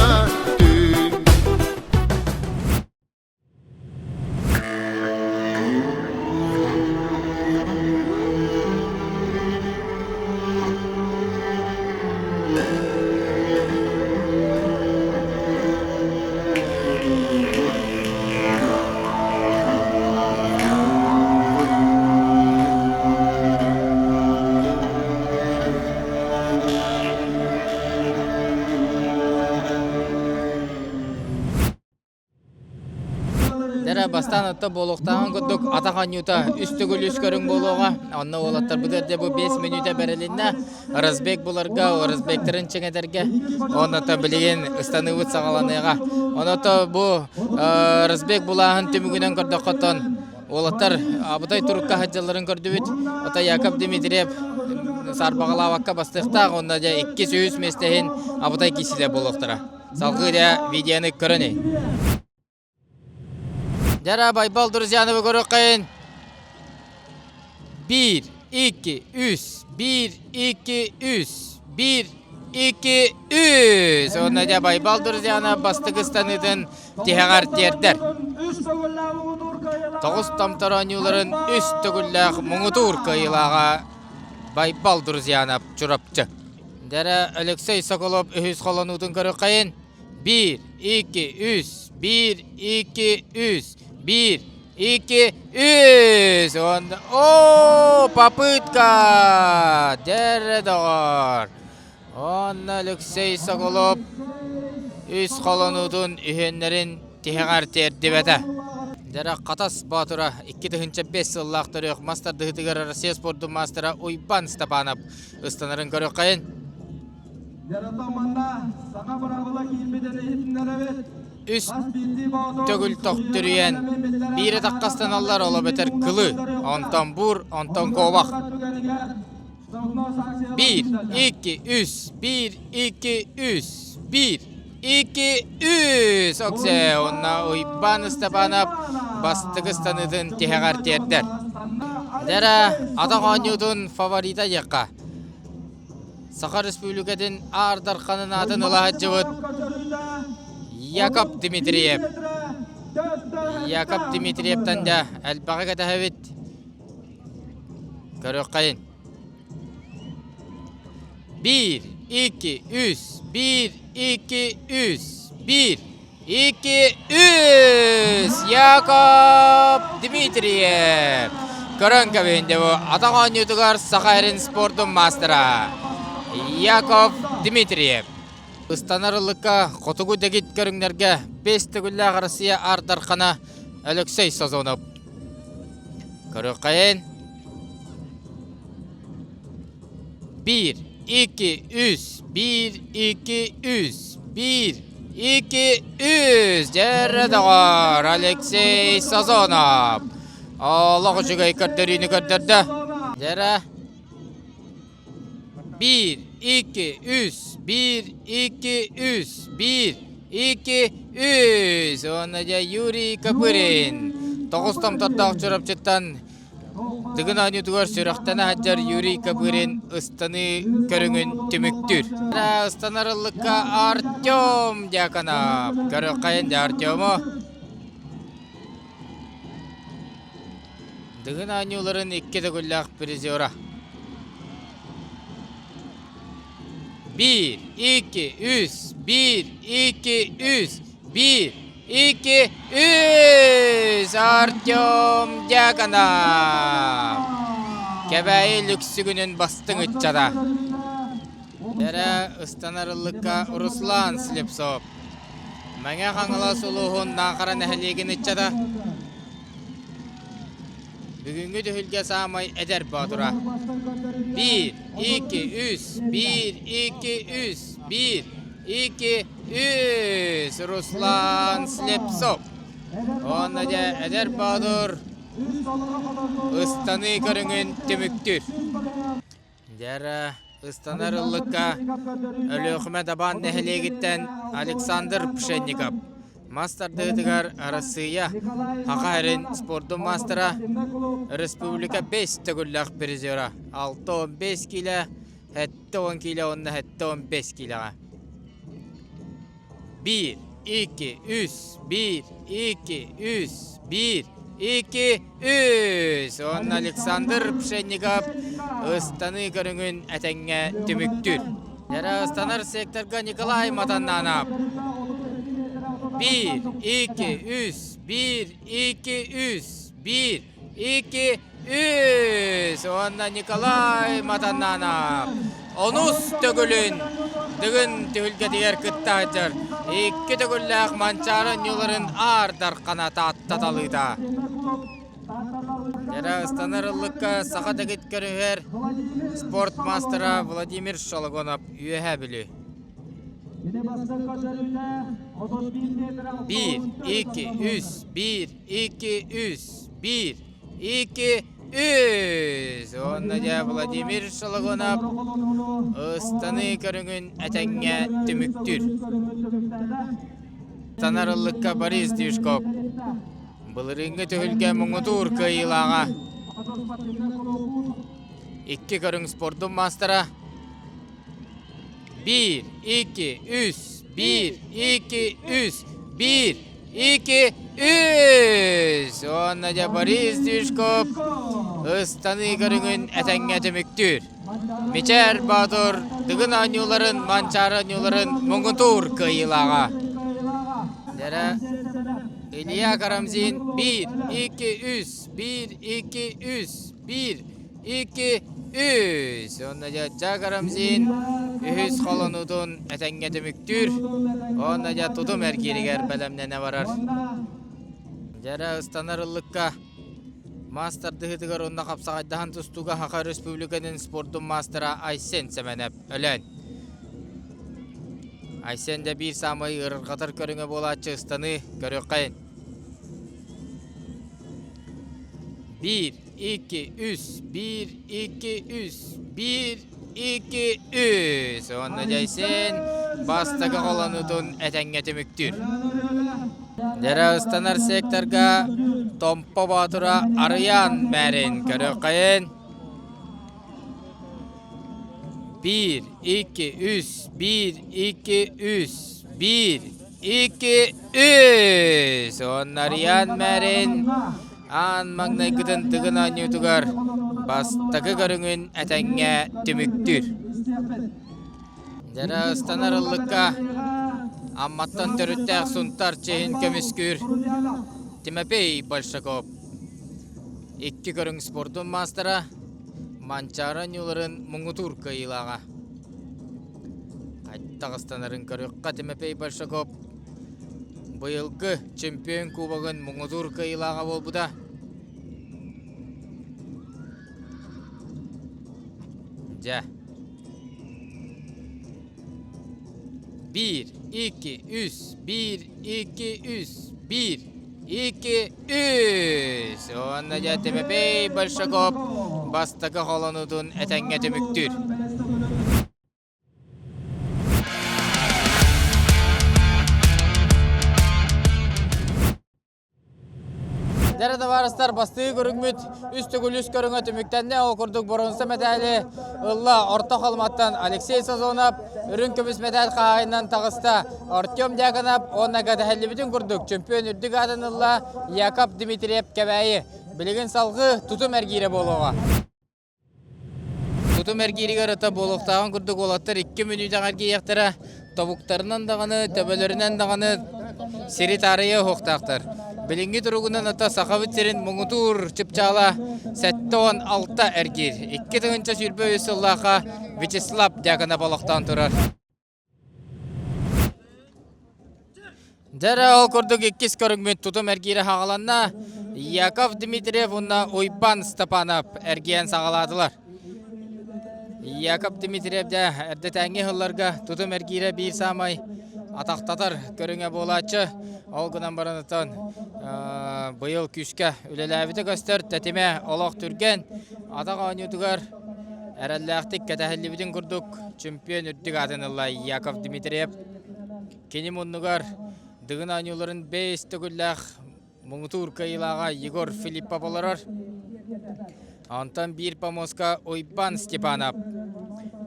Дәрә бастан отта болуқтаған күдік атақан юта үсті гүліс көрің болуға. Онна олаттар бұдырде бұл 5 минута бәрелінна Ырызбек бұларға, Ырызбектерін чеңедерге. Онната білеген ұстанывыт сағаланайға. Онната бұл Ырызбек бұлағын түмігінен көрді қоттан. Олаттар абытай тұрыққа хаджаларын көрді бүт. Ота Яков Дмитриев сарбағалаваққа бастықтақ. Онна да 2 сөйіз местейін абытай кесіле болуқтыра. Салғы да видеоны көріне. Дәрә байбал друзьяны көріп қайын. 1, 2, 3, 1, 2, 3, 1, 2, 3. Онна да байбал друзьяны бастығыстаныдың тихағар тердер. 9 тамтаранюларын үст түгілләқ мұңытур қайылаға байбал друзьяны чұрапчы. Дәрә Алексей Соколов үхіз қоланудың көріп қайын. 1, 2, 3, 1, 2, 3. 1, 2, 3. О, попытка! Дәрәдағар. Он Алексей Соколов үз қоланудың үйенлерін тихағар терді бәді. Дәрі қатас батыра 2-5 сыллақтыр өқ мастар дұхытығыр Россия спорттың мастера Уйбан Степанов ұстанарын көрі қайын. Дәрі таманда сақа бұрағыла кейінбеден ехетіндер әбет. Үст төгіл тоқтырыен бері таққастан аллар ола бетер кылы, онтан бұр, онтан ковақ. 1, 2, 3, 1, 2, 3, 1, 2, 3. Оксе, онна Уйбан Степанов бастығыстаныдың тихағар тердер. Дәрі атағанюдың фаворита еққа. Сақа Республикадың ардарқанын атын ұлағат жывыд. Яков Дмитриев. Яков Дмитриевтан да әлбаға кәтәхәвет. Көрік қайын. 1, 2, 3, 1, 2, 3, 1, 2, 3. Яков Дмитриев. Көрін көбейінде бұл атаған ютығар Сақайрын спорттың мастера. Яков Дмитриев. Ыстанарылыққа қотығу дегет көріңдерге 5 түгілі Россия ардарқана Алексей Сазонов. Көрік қайын. 1, 2, 3, 1, 2, 3, 1, 2, 3. Дәрәдіғар Алексей Сазонов. Аллағы жүгей көрдеріні көрдерді. Дәрә. 1, 2, 3, 1, 2, 3, 1, 2, 3. Онна да Юрий Капырин. 9 тамтардақ жүріп жеттен дығын анютығар сүрақтана хаджар Юрий Капырин ұстаны көріңін түміктір. Ұстанарылыққа Артем Дяканов. Көрі қайын да Артему. Дығын анюларын 2 түгілләқ призера. 1, 2, 3, 1, 2, 3, 1, 2, 3. Артем Дяканов. Кәбәйі люксігінің бастың үтчада. Дәрі ұстанарылыққа Руслан Слепцов. Мәңе қаңыла сұлуғын нақара нәхілеген үтчада. Бүгінгі дүхілге сағамай әдер бадыра. 1, 2, 3, 1, 2, 3, 1, 2, 3. Руслан Слепцов. Онна да әдер бадыр. Ұстаны көріңін түміктір. Дәрі ыстанарылыққа өліқіме дабан нәхілегіттен Александр Пшенников. Мастардығытығар арасыя хақа әрін спорттың мастера Республика 5 төгілләқ призера. 6-15 килі, 7-10 килі, 10-15 киліға. 1, 2, 3, 1, 2, 3, 1, 2, 3. Он Александр Пшенников ыстаны көріңін әтәңе түміктір. Дәрі ыстанар секторға Николай Матаннанап. 1, 2, 3, 1, 2, 3, 1, 2, 3. Онна Николай Матаннанап. Онус төгілін. Дүгін түгілге дегер күттағыдыр. 2 төгілләқ манчарын юларын ардар қаната аттаталыда. Дәрі ыстанарылыққа сақа дәгет көрігер спорт мастера Владимир Шологонов үйе білі. 1, 2, 3, 1, 2, 3, 1, 2, 3. Онна де Владимир Шологонов ыстаны көріңін әтәңе түміктір. Танарылыққа Борис Дюшков. Бұлырыңғы төхілге мұңытур көйілаға. 2 көрің спорттың мастера. 1, 2, 3, 1, 2, 3, 1, 2, 3. Онна де Борис Дюшков ыстаны көріңін әтәңе түміктір. Мечер Батур дығын анюларын, манчары анюларын мұңытур көйілаға. Дәрі Илья Карамзин 1, 2, 3, 1, 2, 3, 1, 2, 3. Онна жа Карамзин үхіз қолынудың әтәңге түміктір. Онна жа тұдым әркерігер бәлемнене барар. Жәрі ыстанарылыққа мастардығытығыр онна қапсағайдахан тұстуға Хақа Республиканың спорттың мастера Айсен Семенеп өлен. Айсен де бір самай ұрырғатыр көріңі болатшы ыстаны көрік қайын. 1, 2, 3, 1, 2, 3, 1, 2, 3. Онна жайсен бастығы қоланудың әтәңе түміктір. Дәрі ұстанар секторға Томпо Батура Арыян мәрін көрік қайын. 1, 2, 3, 1, 2, 3, 1, 2, 3. Онна Арыян мәрін Ан маңнай күтін тұғын анютығар бастығы көріңін әтәңе түміктір. Дәрі ұстанарылыққа амматтан түріттәқ сұнтар чейін көміскүр Тимопей Большаков. 2 көрің спорттың мастера манчарын юларын мұңытур көйілаға. Қайттақ ұстанарын көріққа Тимопей Большаков бұйылғы чемпион кубағын мұңытур көйілаға бол бұда. Жа. 1, 2, 3, 1, 2, 3, 1, 2, 3. Онна жа Тимопей Большаков бастығы қоланудың әтәңе түміктір. Дәрі варыстар бастығы көріңмет, үсті күліс көріңі түміктенне ол күрдік бұрынсы медалі ұлла орта қалматтан Алексей Сазонап, үрін көміс медаль қағайынан тағыста Артем Дяканап, онна кәдәхәлі бүтін күрдік чемпион үрдік адын ұлла Яков Дмитриев кәбәйі. Білігін салғы тұтым әргері болуға. Тұтым әргерігі рыта болуқтағын күрдік олаттыр 2 минуттан әрге яқтыра тобуқтарынан дағаны, төбелерінен дағаны сері тарыйы хоқтақтыр. Білінгі тұрғынан ата сақавыттерін мұңытур чыпчала 7-16 әргер. 2 тұғынша сүрбі өсіллаға Вячеслав Дякана балықтан тұрар. Дәрі ол көрдік 2 көріңмен тұтым әргері хағаланна Яков Дмитриев ұнна Ойпан Степанов әргейін сағаладылар. Яков Дмитриев де әрді тәңе ғылларға тұтым әргері бір самай атақтатар көріңе болачы. Ол күнан баранытан бұйыл күшке үлеләбіті көстер тәтіме олақ түрген атақ анютығар Әрәлләқтік кәтәхілібідін күрдік чемпион үрдік атынылай Яков Дмитриев. Кені мұнығар дығын анюларын 5 түгілләқ мұңытур кайылаға Егор Филиппа боларар. Антон бір помоска Ойбан Степанов.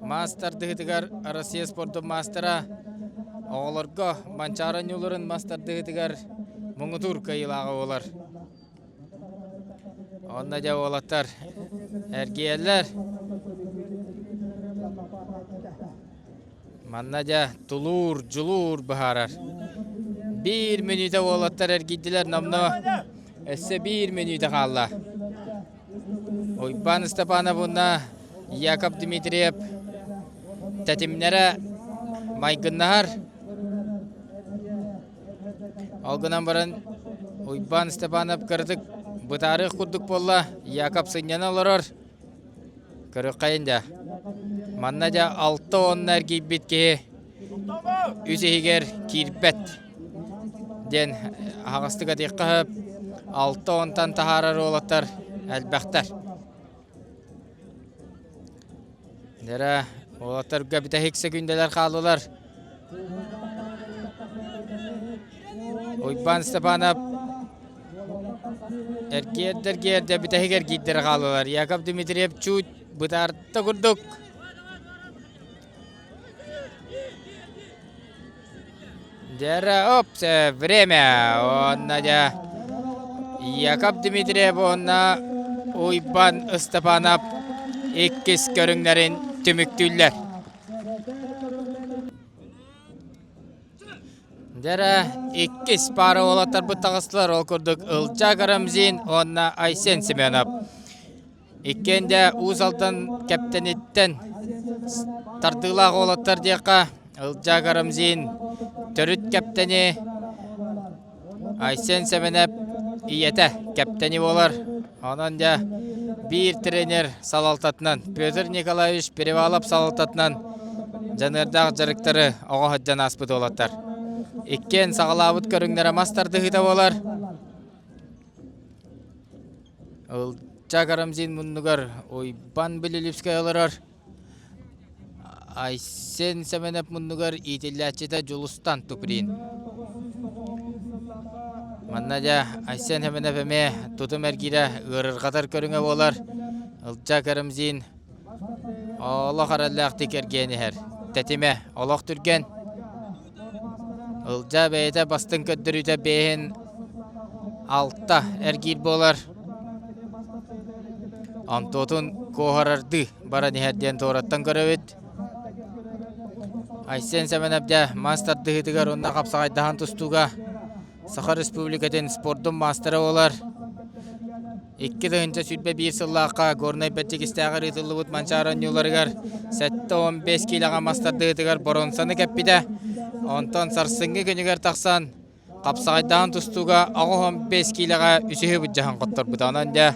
Мастер дығытығар Россия спорты мастера. Оғыларға манчар анюларын мастер дығытығар мұңытур кайылаға олар. Онна да олаттар әргейлер. Манна да тулур, жылур бағарар. 1 минута олаттар әргейділер намна. Әсі 1 минута қалла. Ойбан Степановна, Яков Дмитриев, тәтімнері майгыннағар. Алғынан баран Ойбан Степанов кірдік. Бұтарық күрдік болла, Яков сыннан оларар. Көрі қайында. Манна да 6-10 әргей бітке үзігер кирбет. Ден ағыстыға дейққы 6-10-тан тахарар олаттар әлбәқтар. Дәрі олаттар ғабіта хексе күнделер қалылар. Ойбан Степанов Әргердер бітәхігер кейттері қалылар. Яков Дмитриев чуть бұтарты күрдік. Дәрі, опсы, время. Онна да Яков Дмитриев, онна Ойбан Степанов еккіз көріңлерін түміктілер. Дәрі, еккіз пары олаттар бұттағыстылар ол күрдік. Ылчак Рамзин, онна Айсен Семенов. Еккенде ұзалтын кәптенеттен тардылақ олаттар дейқа. Ылчак Рамзин, төріт кәптені Айсен Семенов иеті кәптені болар. Онан да бір тренер салалтатынан, Петр Николаевич Перевалов салалтатынан жанырдақ жарықтары оға хөдден аспыды олаттар. Еккен сағалабыт көріңдері мастарды ғыда болар. Ылчак Рамзин мұнығар Ойбан Біліліпскай оларар. Айсен Семенов мұнығар итілләтчеті Жулустан тұпырин. Манна да Айсен Семенов әме тұтым әргері ғырырғатар көріңе болар. Ылчак Рамзин олақ араллақ текергені әр. Тәтеме олақ түрген. Ылжа бәйті бастың көттірүйті бейін алтта әргер болар. Антотын коғарарды бара нехерден тоғыраттан көрөвет. Айсен Семеновда мастер дығытығар онна қапсағайдахан тұстуға Саха Республикатын спорттың мастері олар. 2 сүрбе 1 сыллаққа горнай бәттік істәғыр етілі бұд манчарын юларығар. Сәтті 15 килаға мастер дығытығар боронсаны кәппіді. Онтан сарсыңғы көнігер тақсан қапсағайдахан тұстуға 15 килаға үсігі бұд жағын қоттар бұтанан да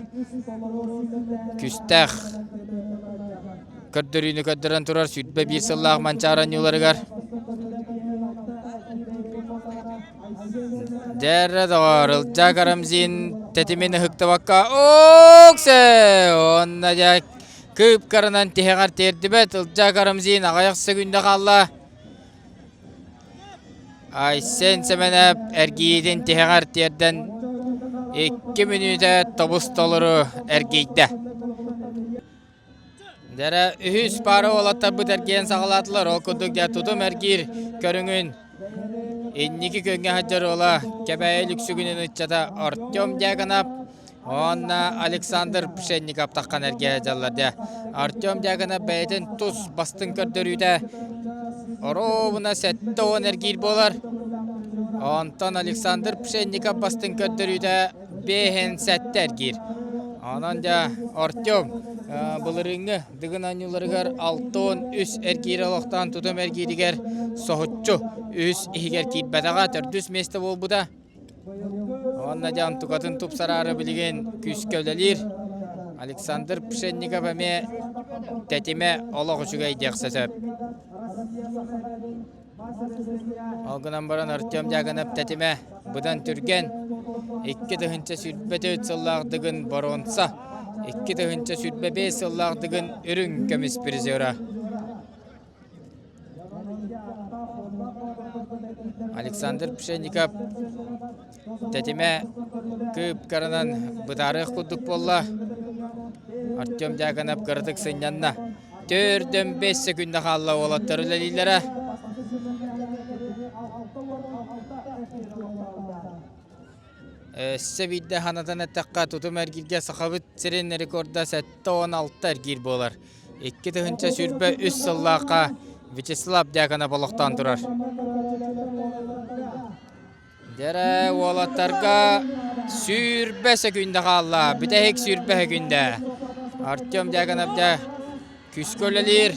күстәқ көрдіріні көддірін тұрар сүрбе 1 сыллақ манчарын юларығар. Дәрі дұғар, Ылчак Рамзин тәтімені хүкті баққа оқсы! Онна да күп қарынан тегар терді бәт, Ылчак Рамзин ағаяқсы күнді қалла. Айсен Семенов әргейден тегар терден 2 минута тобыс толыру әргейді. Дәрі үхіс пары олаттар бұд әргейін сағалатылар, ол күдік да тұтым әргейір көріңін. Энники көнгө хаджар ола кебәйі люксүгінен ұтчата Артем Дяганап, онна Александр Пшенников таққан әрге жалларды. Артем Дяганап бәйтін тұз бастың көрдірүйді. Оробына сәтті он әргейір болар. Онтан Александр Пшенников бастың көрдірүйді бейхен сәтті әргейір. Онан да Артем бұлырыңы дығын анюларығар 6-10 үс әргейір олықтан тұтым әргейрігер соғытчу үс игер кирбәдәгә төрдүс месте бол буда. Онна жан тугатын туп сарары билген күс көлелер. Александр Пшенников әме тәтеме олық үшіге идеқсәсәп. Алғынан баран Артем Дяганап тәтеме бұдан түрген 2 дығынча сүрбеті өтсіллағдығын боронса 2 tığınça sürbe 5 yıllağıdığın ürün kömüs prizora. Alexander Pshennikov tetime kıp karanan bıdarıq kudduk bolla. Artyom Diakonov kırdık sınyanna. 4-5 sekunda kalla olatlar ülelilere. Sevide hanadan etakka tutum ergirge sakabıt siren rekorda 7-16 ergir bolar. 2 tığınça sürbe 3 yıllaqa Vyacheslav Diakonov oluqtan turar. Dere olatlarga sürbe sekunda kalla. Bir de hek sürbe sekunda. Artyom Diakonov da küsköllelir.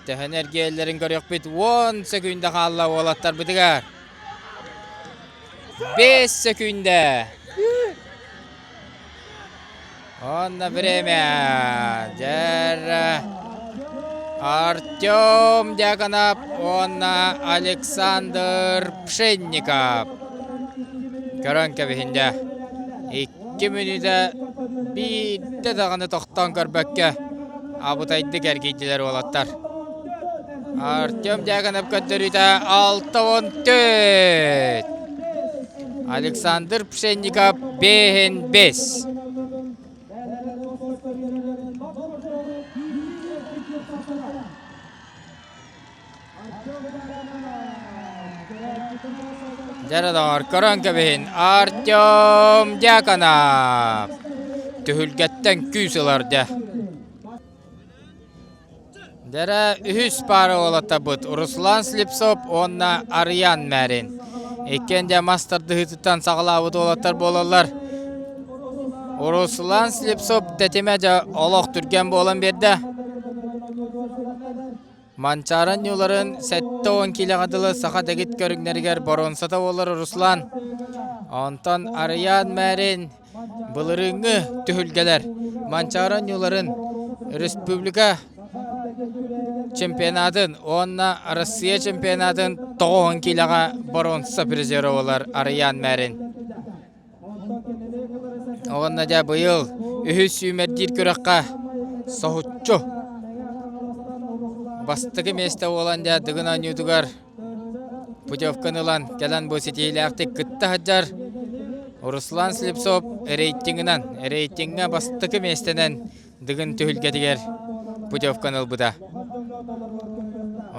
Tehen ergelerin görüyor bit 10 sekunda kalla olatlar bitigar. 5 sekunda. Onna время. Dere Artyom Diakonov, onna Alexander Pshennikov. Körönke bihinde 2 minüde bir de dağını toqtan körbökke abutaydı gergeydiler olatlar. Artyom Diakonov köttürüde 6-14. Alexander Pshennikov 5-5. Jarador körönke bihin Artyom Diakonov. Tühülgetten küsülardı. Dere ühüs para olata bud. Ruslan Slipsov onna Aryan Merin. Ekkende master dıhıtıtan sağlavıdı olatar bolarlar. Ruslan Slipsov tetimece olaq türken bolan berdi. Mançaran yolların 7-10 kilo adılı sağa degit körünleriger boronsata olur Ruslan. Ondan Aryan Merin bılırıngı tühülgeler. Mançaran yolların Respublika çempionatın, onna Rusya çempionatın 10 kiloga boronsa prizeri olar Aryan Merin. Onna da bu yıl ühüs sümerdir kürekka sohutçu. Bastığı meste olan da dıgınan yudugar. Putyovkanılan gelen bu sitiyle aktik kıtta haccar. Ruslan Slipsov reytingine bastığı mesteden dıgın tühülgetiger Putyovkanıl bu da.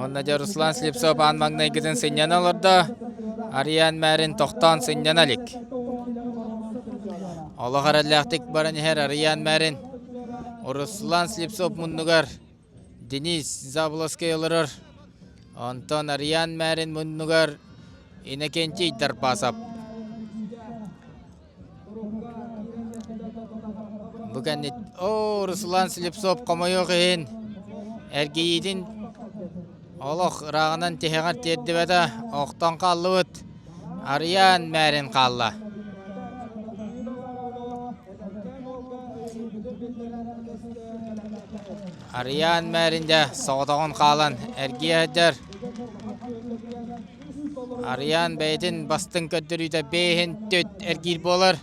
Onda da Ruslan Slipsov anmağına gidin sınyan olurdu. Aryan Merin toqtan sınyan alik. Allah harallaktik baran her Aryan Merin. Ruslan Slipsov munnugar. Denis Zablosky olurur. Ondan Aryan Merin munnugar inekenti darpasap. Bukan Ruslan Slipsov komoyo kehin. Ergeyidin Allah rağınan teheğar terdi beda. Oqtan qallıvıt. Aryan Merin qalla. Aryan Merin de sağdağın qalan ergeye haccar. Aryan beydin bastın köttürüyde 5-4 ergir bolar.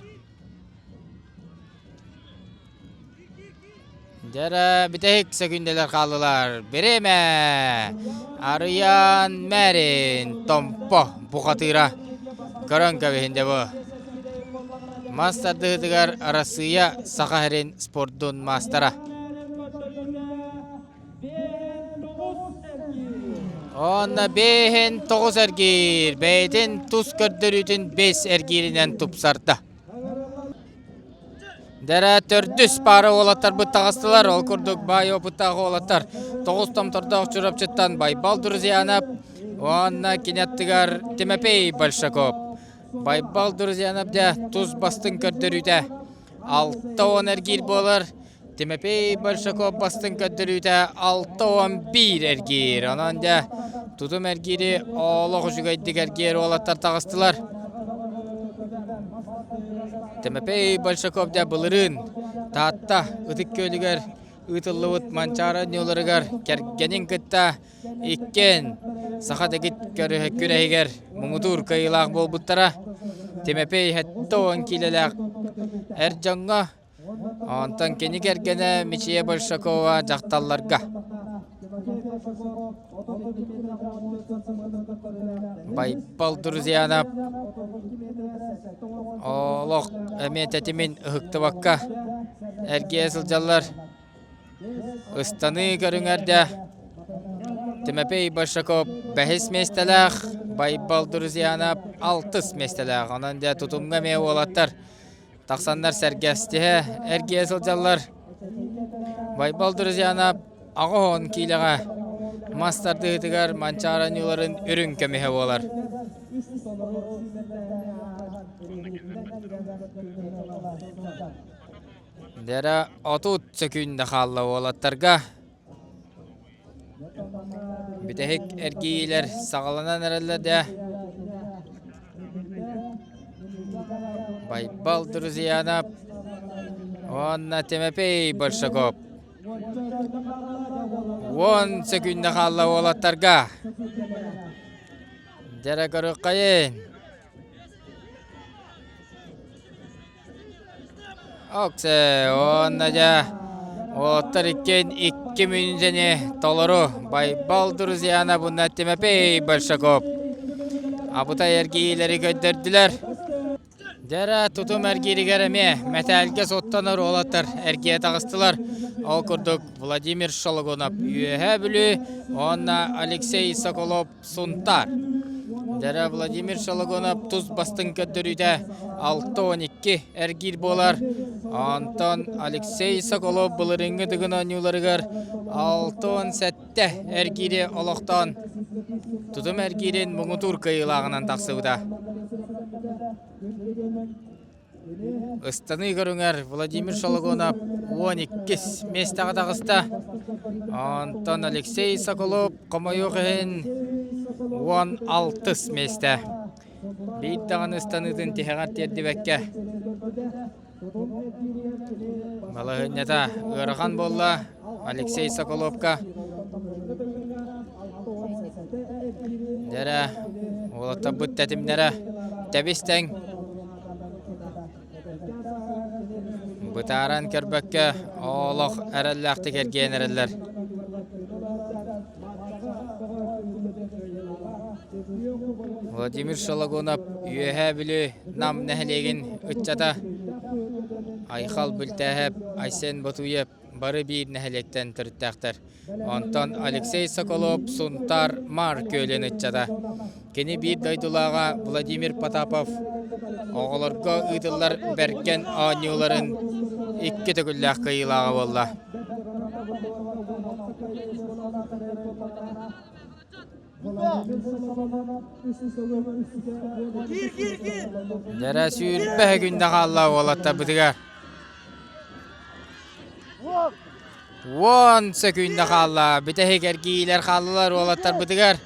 Jara bitehik sekundeler qaldılar. Bireme. Aryan Merin tompo buqatıra. Körönke bihinde bu. Master dıhıdıgar arasıya Sakaherin sportun mastera. Onna 5-9 ergir. Beydin tuz kördürüdün 5 ergirinden tupsarda. Dere tördüs para olatar bu tağıstılar. Ol kurduk bay oputağı olatar. 9 tam tordağ çurap çıttan bay Baldurziyanap. Onna kinettigar Timepey Balshakov. Bay Baldurziyanap da tuz bastın kördürüde. 6-10 ergir bolar. Timepey Balshakov bastın kördürüde 6-11 ergir. Onan da tutum ergiri oğlu jugaydik ergir olatar tağıstılar. Timepey Balshakov da bılırın. Tahta ıtık köylüger ытыллыбыт манчара нюларыгар кергенин кытта иккен саха дегит күрәһигер муңутур кайылак болбуттара темепей хәттон килеләк әр жаңга антан кени кергене Мичия Большакова жакталларга Байпал друзьяна олох эмететимин ыхыктыбакка эрге сылжаллар ыстаны көрүңәрдә Тимепей Большаков 5 местеләх Байпал друзьяна 6 местеләх анан да тутумга ме олаттар таксаннар сәргәстеһе эрге сылжаллар Байпал друзьяна агон килега мастарды тигәр манчараныларын үрүн кемеһе болар. Дәра 30 секунд халла болаттарга. Битәһек эргиләр сагаланан әрәлләрдә. Байпал друзьяна Онна Тимепей Большаков 10 секунд халла болаттарга. Дәра көрөккәен. Оксе, онна да оттар иккен 2 минутене толору Байпал друзьяна бунна Тимепей Большаков. Абута эргиләре көддердиләр. Дәра тутум эргиригәр эме мәтәлгә соттаныр олаттар эргия тагыстылар. Ал күрдүк Владимир Шологонов үһә биле, онна Алексей Соколов Сунтар. Дәра Владимир Шологонов туз бастын көддөрүдә 6-12 эргир болар. Антон Алексей Соколов булырыңгы дигән юларыгар 6-7 эргире олоктан тутум эргирен муңутур кыйлагынан таксыуда. Ыстаны көрүңәр Владимир Шологонов 12 местага тагыста. Антон Алексей Соколов комойоген 16 месте. Бит тагын ыстаныдын тегәр тердибеккә. Балагынята ырган болла Алексей Соколовка. Дәра олата бут тәтимнәре тәбистәң Бутаран кербекке олох әрәлләхті керген әрәлләр. Владимир Шологонов үйәһә білі нам нәхлеген үтчата. Айхал бүлтәһәп, Айсен Батуев бары бір нәхлектен түрттәқтір. Антон Алексей Соколов Сунтар мар көлен үтчата. Кені бір дайдулаға Владимир Потапов оғыларға ұйдылар бәрген анюларын 2 төгілләқ кыйылаға болла. Дәрә сүйілбәе күнді қалла олатта бұдығар. 10 секунды қалла. Бітәхек әргейлер қаллылар олаттар бұдығар.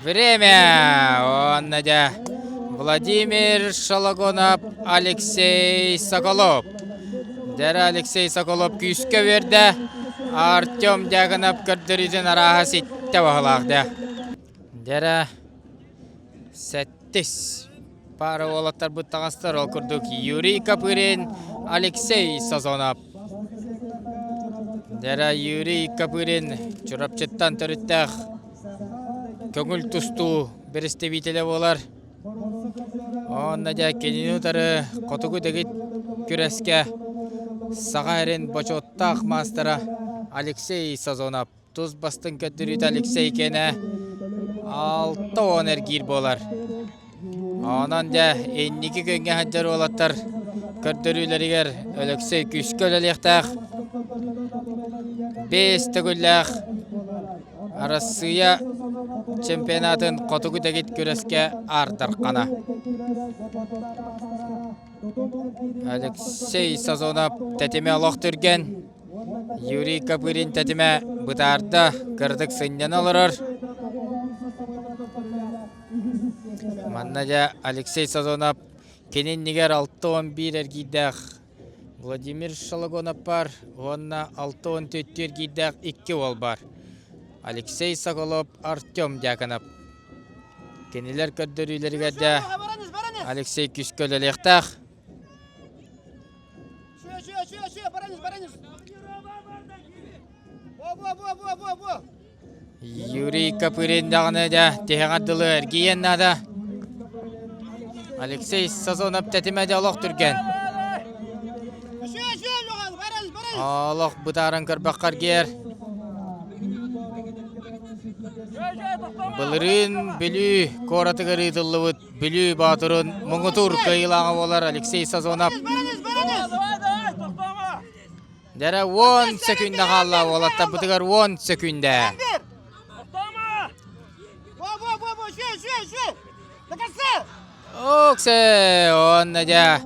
Время. Онна да Владимир Шологонов, Алексей Соколов. Дәрі Алексей Соколов күйіске верді. Артем дәгініп күрдірізін араға сетті бағылақты. Дәрі сәттіс. Пары олаттар бұттағастар ол күрдік. Юрий Капырин, Алексей Сазонов. Дәрі Юрий Капырин чұрапчыттан түріттәқ. Көңіл тұсту бірісті бейтелі болар. Онна да кенін ұтары қотығы дегіт күреске саға әрін бачоттақ мастера Алексей Сазонов. Туз бастын көттіріт Алексей кені 6-10 әргір болар. Онан да еннекі көнге хаджар олаттар көрдірілерігер Алексей күскөл әліқтақ 5 түгілләқ арасыя чемпионатын қотығы дегіт күреске артыр қана. Алексей Сазонов тәтеме алақ түрген. Юрий Капырин тәтеме бұтарды кірдік сыннен алырыр. Манна да Алексей Сазонов Кененнигер 6-11 эргидах Владимир Шалагонов бар. Онна 6-14 эргидах 2 ол бар. Алексей Соколов, Артем Дьяконов. Кенелер көддөрүйлерге де Алексей Күскөлелектах. Юрий Капырин дағыны да тегадылы әргейен нада. Алексей Сазонов тәтімәді олық түрген. Олық бұтарын көрбаққар кер. Бұлырын білі қораты ғырытылы бұд, білі батырын мұңытур қайылағы болар Алексей Сазонов. Дәрі 10 секунда қалла олатта бұтығар 10 секунда. Оксе, онна да.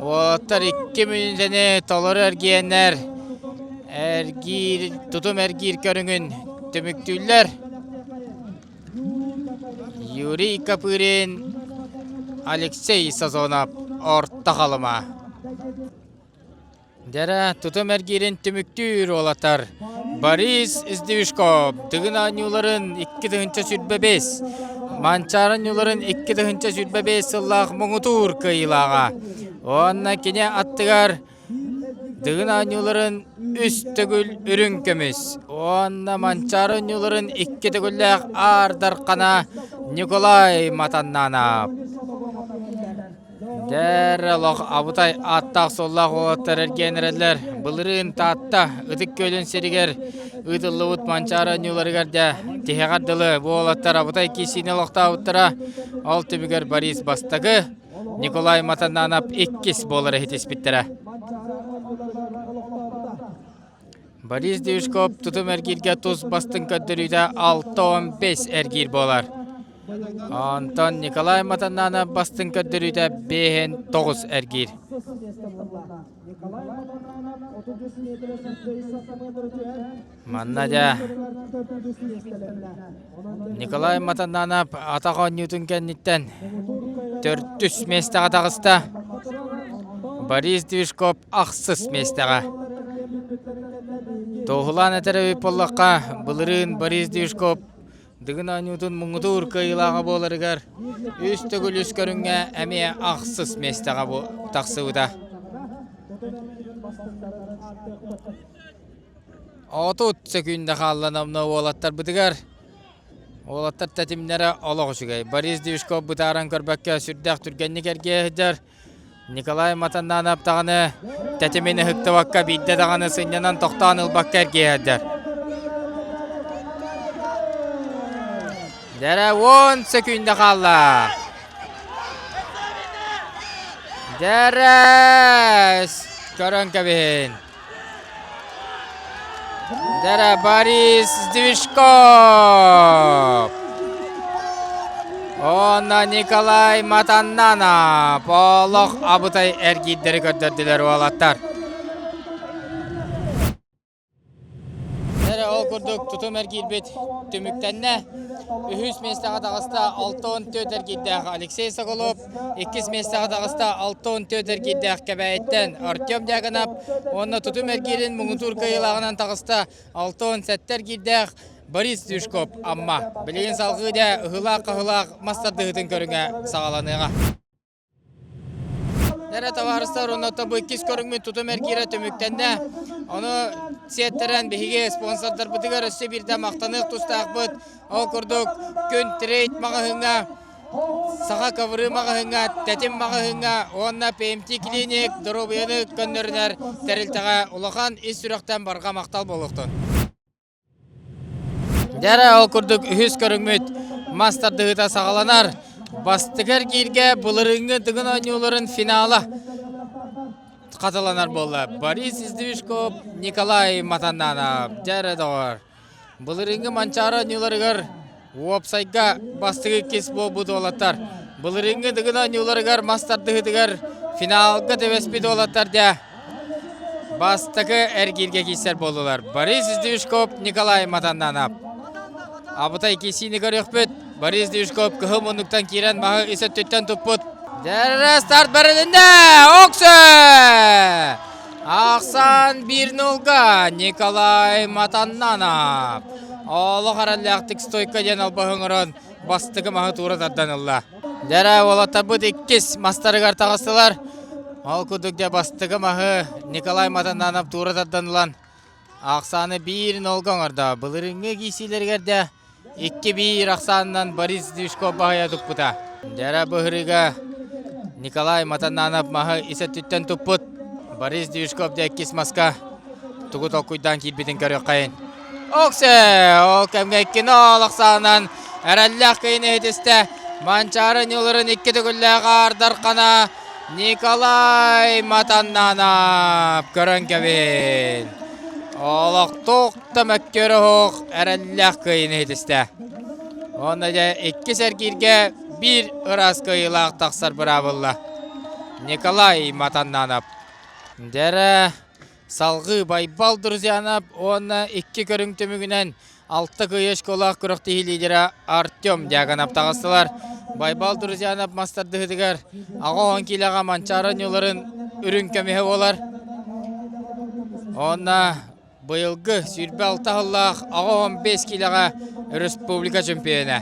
Олаттар 2 минутені толыр әргейенлер. Тұтым әргейір көріңін түміктүйлер. Юрий Капырин, Алексей Сазонов орта қалыма. Дәрі тұтым әргейрін түміктүр олаттар. Борис Издивишков, тығын анюларын 2-ті сүрбебес. Манчарын юларын 2-ті сүрбебес сыллақ мұңытур кайылаға. Онна кене аттығар тығын анюларын үстігіл үрін көміс. Онна манчарын юларын 2-тігілләқ ардарқана Николай Матаннанап. Дәрі лоқ абытай аттақ соллақ олаттар әргенерелер. Бұлырын татта үдік көлін серігер үділі ұт манчарын юларығарда тегадылы бұл олаттар абытай кесіне лоқта ұттыра. Ол түмігер Борис Бастағы Николай Матаннанап 2 болары хетес біттірі. Борис Девишков тұтым әргерге тұз бастың көддірүйді 6-15 әргер болар. Антон Николай Матаннанап бастың көддірүйді 5-9 әргер. Маннадя Николай Матаннанап атаға Ньютон кәнниттен 400 местаға тағыста. Борис Девишков ақсыз местаға. Тоғылан әтірі өйполлаққа бұлырын Борис Девишков дығына Ньютон мұңытур кайылаға боларығар. Үстігіл үскөріңе әме ақсыз местаға тақсыуыда. 30 секунда қалланамны олаттар бұдығар. Олаттар тәтімнері олық үшігай. Борис Девишков бұтаран көрбәкке сүрдәқ түргенні кәрге Николай Матаннанап тағаны тәтімені хүктіваққа бейді тағаны сынянан тоқтан ұлбақ кәрге әддер. Дәрі 10 секунда қалла. Дәрі көрін көбейін. Дәрі Борис Девишков. Онна Николай Матаннанап олық абытай әргейдері көддірділер олаттар. Дәрі ол күрдік тұтым әргейд бет түміктенне. Үхіс местаға тағыста 6-14 әргейдәқ Алексей Соколов, 2 местаға тағыста 6-14 әргейдәқ кәбәйттен Артем Дьяконов, онна тұтым әргейден мұңытур кайылағынан тағыста 6-17 әргейдәқ Борис Девишков, амма білеген салғы да ұғылақ-ұғылақ мастардығытын көріңе сағаланыға. Дәрі таварыстар, онната бұл 2 көріңмен тұтым әргейрі түміктенне, оны сеттерен бейге спонсордар бұдығар өсі бірді мақтанық тұстақ бұд, ол күрдік күн трейд мағығыңа, саға кавыры мағығыңа, тәтім мағығыңа, онна ПМТ клиник, дұрубияны көннерінер тәрілтіға ұлақан ес сүріқтен барға мақтал болуқтын. Дәрі ол күрдік үхіз көріңмет мастардығыта сағаланар. Бастығар кейірге бұлырыңы дұғын ойнуларын финала қатыланар болды. Борис Издивишков, Николай Матаннанап, дәрі дауыр. Бұлырыңы манчары ойнуларығыр уапсайға бастығы кес бол бұды олаттар. Бұлырыңы дұғын ойнуларығыр мастардығытығыр финалға дөбеспеді олаттар дә. Бастығы әргерге кейсер болдылар. Борис Издивишков, Николай Матаннанап. Абытай кесini көрек бөт. Борис Девишков көхім ұнықтан керен мағы есет төттен тұппыт. Derre start berilinde. Okse. Aksan 1-0'ga Nikolay Matannanap. Oğlu qarallaqtik stoyka den albahыңырын bastıgı mahı tuğra daddanılla. Dere olata bu dikkis mastarı qartağısılar. Al kudukda bastıgı mahı Nikolay Matannanap tuğra daddanılan. Aksanı 1-0'ga oңарda. Bılırыңı kisilergerde 2-1 aksanından Boris Dvishkov bahaya tupputa. Dere bıhırıga Nikolay Matannanap mahı ise tütten tupput. Boris Dvishkov da 2 maska. Tugut okuydan kilbitin körüyor kayın. Okse, o kemge 2-0 aksanından erallaq kayın ehdiste. Mançarın yolların 2 tügülle qardır kana. Nikolay Matannanap körön kevin. Olaq toqta mökkörü hoq erallaq kayın ehdiste. Onda da 2 sergirge 1 ıras kayılaq taqsar bırabulla. Nikolay Matannanap. Dere salgı baybal duruzyanap ona 2 körün tümügünen 6 kıyış kolaq kırıqtı lideri Artyom diaganap tağıstılar. Baybal duruzyanap mastar dıhıdıgar. Ağa 10 kilaga mançarın yolların ürün kömeği olar. Ona bıyılgı sürbe 6 hıllaq ağa 15 kilaga Respublika çempiyonu.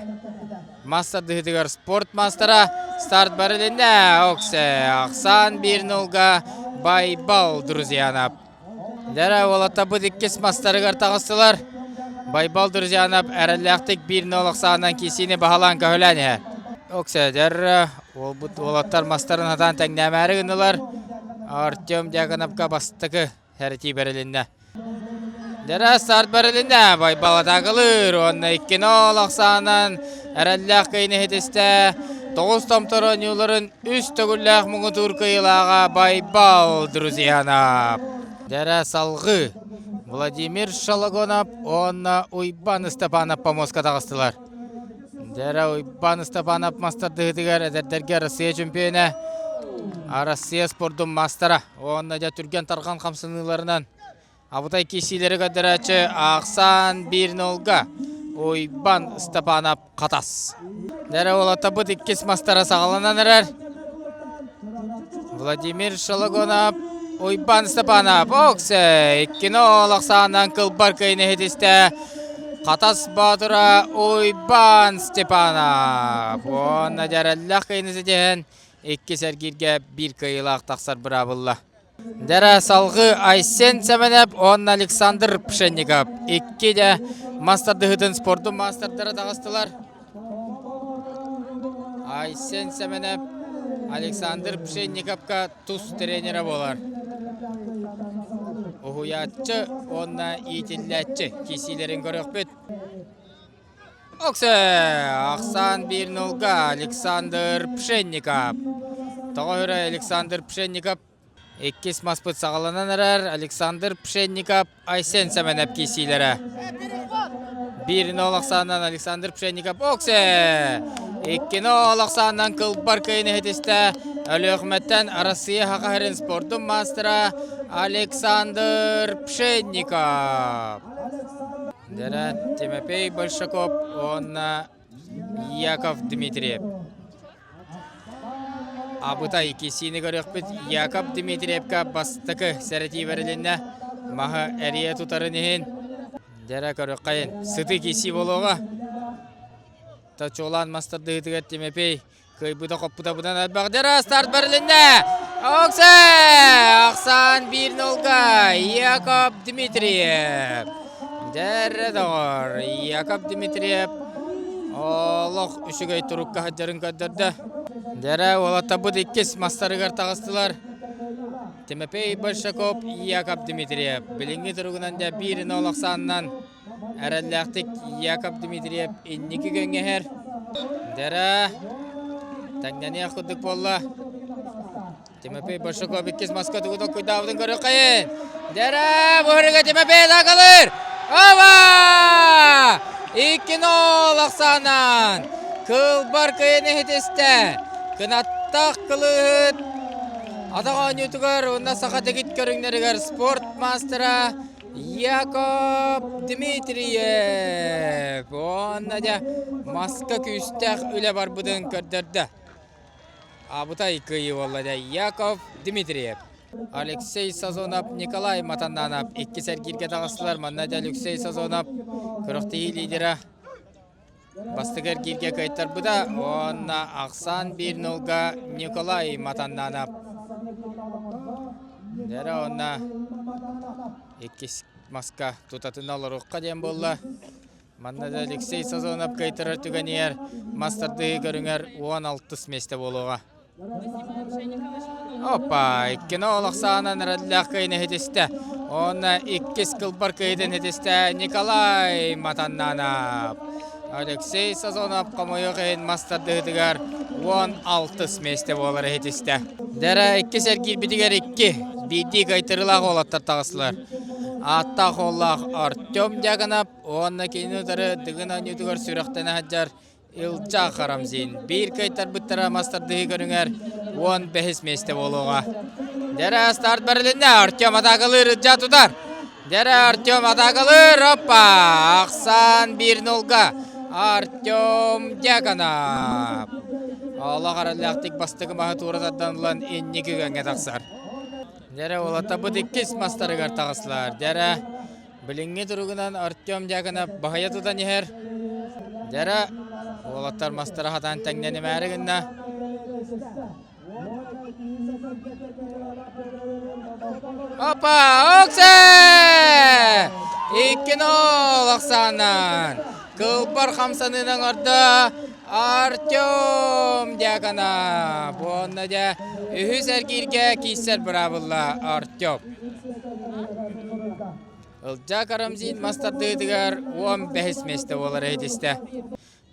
Mastar dıhıdıgar sport mastara start barılında okse aksan 1-0'ga Baybal Duruzyanap. Dere olata bu dikkis mastarı qartağısılar. Baybal Duruzyanap erallaqtik 1-0 sağından kesini bahalan kahölani. Okse dere olattar mastarın hatan tengnämäri gınılar. Artyom Diaganapka bastıkı heriti berilinde. Dere start berilinde Baybal ataqılır. Onna 2-0 sağından erallaq kayını hediste. 9 tamtaran yolların üst tөгүлләк мұңы Туркайылаға Baybal Duruzyanap. Dere salgı Vladimir Shalagonap ona Uyban Stepanap Pamoska tağıstılar. Dere Uyban Stepanap mastar dıhıdıgar ederderge Rossiya çempiyonu. Rossiya sportun mastara. Ona da Türgen Tarkan kamsınılarından. Abutay kişileri kadaraçı aksan 1-0'ga Uyban Stepanap katas. Dere olata bu dikkis mastara sağlanan erer. Vladimir Shalagonap, Uyban Stepanap. Okse 2-0 sağından kılbar kayını hediste. Katas Batura Uyban Stepanap. Ona derellaq kayını zedehen. 2 sergirge 1 kayılaq taqsar bırabulla. Dere salgı Aysen Semenep, on Aleksandr Pshennikov. 2 de master dıhıdın sportun masterdara tağıstılar. Aysen Semenep, Aleksandr Pshennikov'ka tuz treneri bolar. Uhuyatçı, onna itillatçı. Kisilerin görüqbet. Okse, aksan 1-0'ga Aleksandr Pshennikov. Toğuyra Aleksandr Pshennikov 2 maspıt sağlanan erer. Aleksandr Pshennikov, Aysen Semenep kisilere. 1-0 sağından Aleksandr Pshennikov. Okse! 2-0 sağından kılbar kayını hediste. Ölü hükmetten Rossiya Haqahirin sportun mastera Aleksandr Pshennikov. Dere Timofey Bolshakov, onna Yakov Dmitriev. Abutay ikisini görüqbet Yakov Dmitrievka bastıkı sereti verilinde mahı eriye tutarınihin. Dere görüqayın sıtı kisi boluğa. Taç olan mastar dıhıtıga Timofey kıybuda koppuda budan albaq. Dere start verilinde. Okse! Aksan 1-0'ga Yakov Dmitriev. Dere doğru Yakov Dmitriev. Allah üşügey turukka haccarın kaddırdı. Dere olata bu dikkis mastarıgar tağıstılar. Timofey Bolshakov, Yakov Dmitriev. Bilingi turugunan da 1-0 sağından erellaqtik Yakov Dmitriev 2 gönge her. Dere tangdaniya kudduk bolla. Timofey Bolshakov 2 maska tuğuduk kuydavudun görü kayın. Dere buhuriga Timofey takılır. Ava! 2-0 sağından kılbar kayını hediste. Kınattak kılıt. Adağan yutugar onda sakata git körünlerigar sport mastera Yakov Dmitriev. Onda da maska küstek öyle bar budun kördürdü. Абытай кыйы болла да Яков Дмитриев. Алексей Сазонов, Николай Матаннанов. Икки сәргирге тағысылар. Маннада Алексей Сазонов. Күріқтігі лидера. Бастығыр кирге кайттар бұда. Онна Ақсан 1-0-ға Николай Матаннанов. Дәрі онна икки маска тұтатын алыр ұққа ден болла. Маннада Алексей Сазонов кайттарар түгенер. Мастарды көріңер 16 месте болуға. Опа, иккені олақсағынан рәділәқ кайны хетесті. Онна иккес кылпар кайден хетесті Николай Матаннанов. Алексей Сазонов қамойы қайын мастарды хетігер 16 месте болар хетесті. Дәрі икки сәргіл бітігер икки. Биді кайтырылақ олаттар тағысылар. Атта қоллақ Артем Дяганов. Онна кейіні ұтары дығын анютығыр сүріқтені хаджар. Илча Харамзин. Bir kaytar büttara mastardығы көріңер 15 месте болуға. Дәрі старт бәрілінне. Артем атағылыр ұтжа тұтар. Дәрі Артем атағылыр. Опа! Ақсан 1-0-ға. Артем Дяганов. Алла қаралықтық бастығы маға туыратадданылан еннекі кәңге тақсар. Дәрі олата бұд 2 мастарығар тағысылар. Дәрі біліңге тұрғынан Артем Дяганов бағая тұтан ехер. Дәрі олаттар мастары хатан тәңнені мәрігінна. Опа! Оксе! 2-0 Ақсаннан. Кылпар қамсанының орда Артем Дяганов. Онна да үхі сәргерге кейсер бұрабылла Артем. Илча Харамзин мастардыдығар 15 месте олар әйдісті.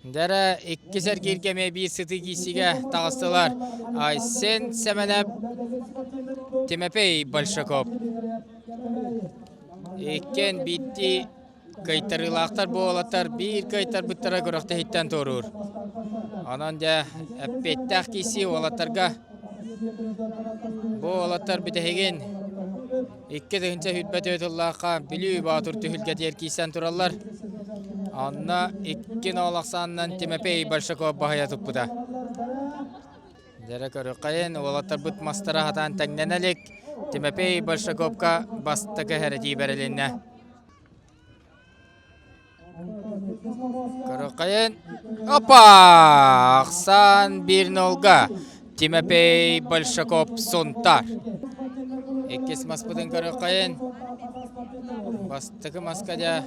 Дәрі 2 сәргергеме 1 сыты кейсіге тағыстылар. Айсен Семенеп, Тимопей Большаков. Еккен бітті кайтарылақтар болаттар, 1 кайтар бұттара көріқті хеттен торур. Анан да әппеттәқ кейсі олаттарға. Болаттар бітігеген 2 дығынша хүлбәті өтіллаққа білі батыр түхілгет еркейсен тұралар. Анна 2-0 Ақсаннан Тимопей Большаков бағая тұппыда. Дәрі көрі қайын, олаттар бұт мастара хатан тәңненелік Тимопей Большаковқа бастықы әрәді бәрілінне. Көрі қайын, опа! Ақсан 1-0-ға Тимопей Большаков сонтар. Еккес маспыдың көрі қайын. Бастықы маскада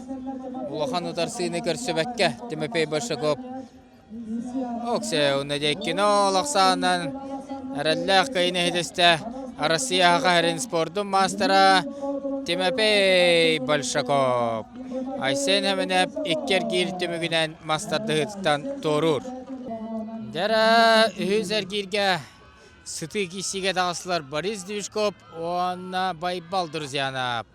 улахан ұтар сыйны көрсөбәкке Тимопей Большаков. Оксе, оны деккені олақсағынан әрәлләқ қайыны хедесті Россия қағырын спордың мастера Тимопей Большаков. Айсен әмінәп еккер кер түмігінен мастарды ғыттан торур. Дәрі үйізер керге сыты кесіге тағысылар Борис Движков, онна Байбал Друзьянов.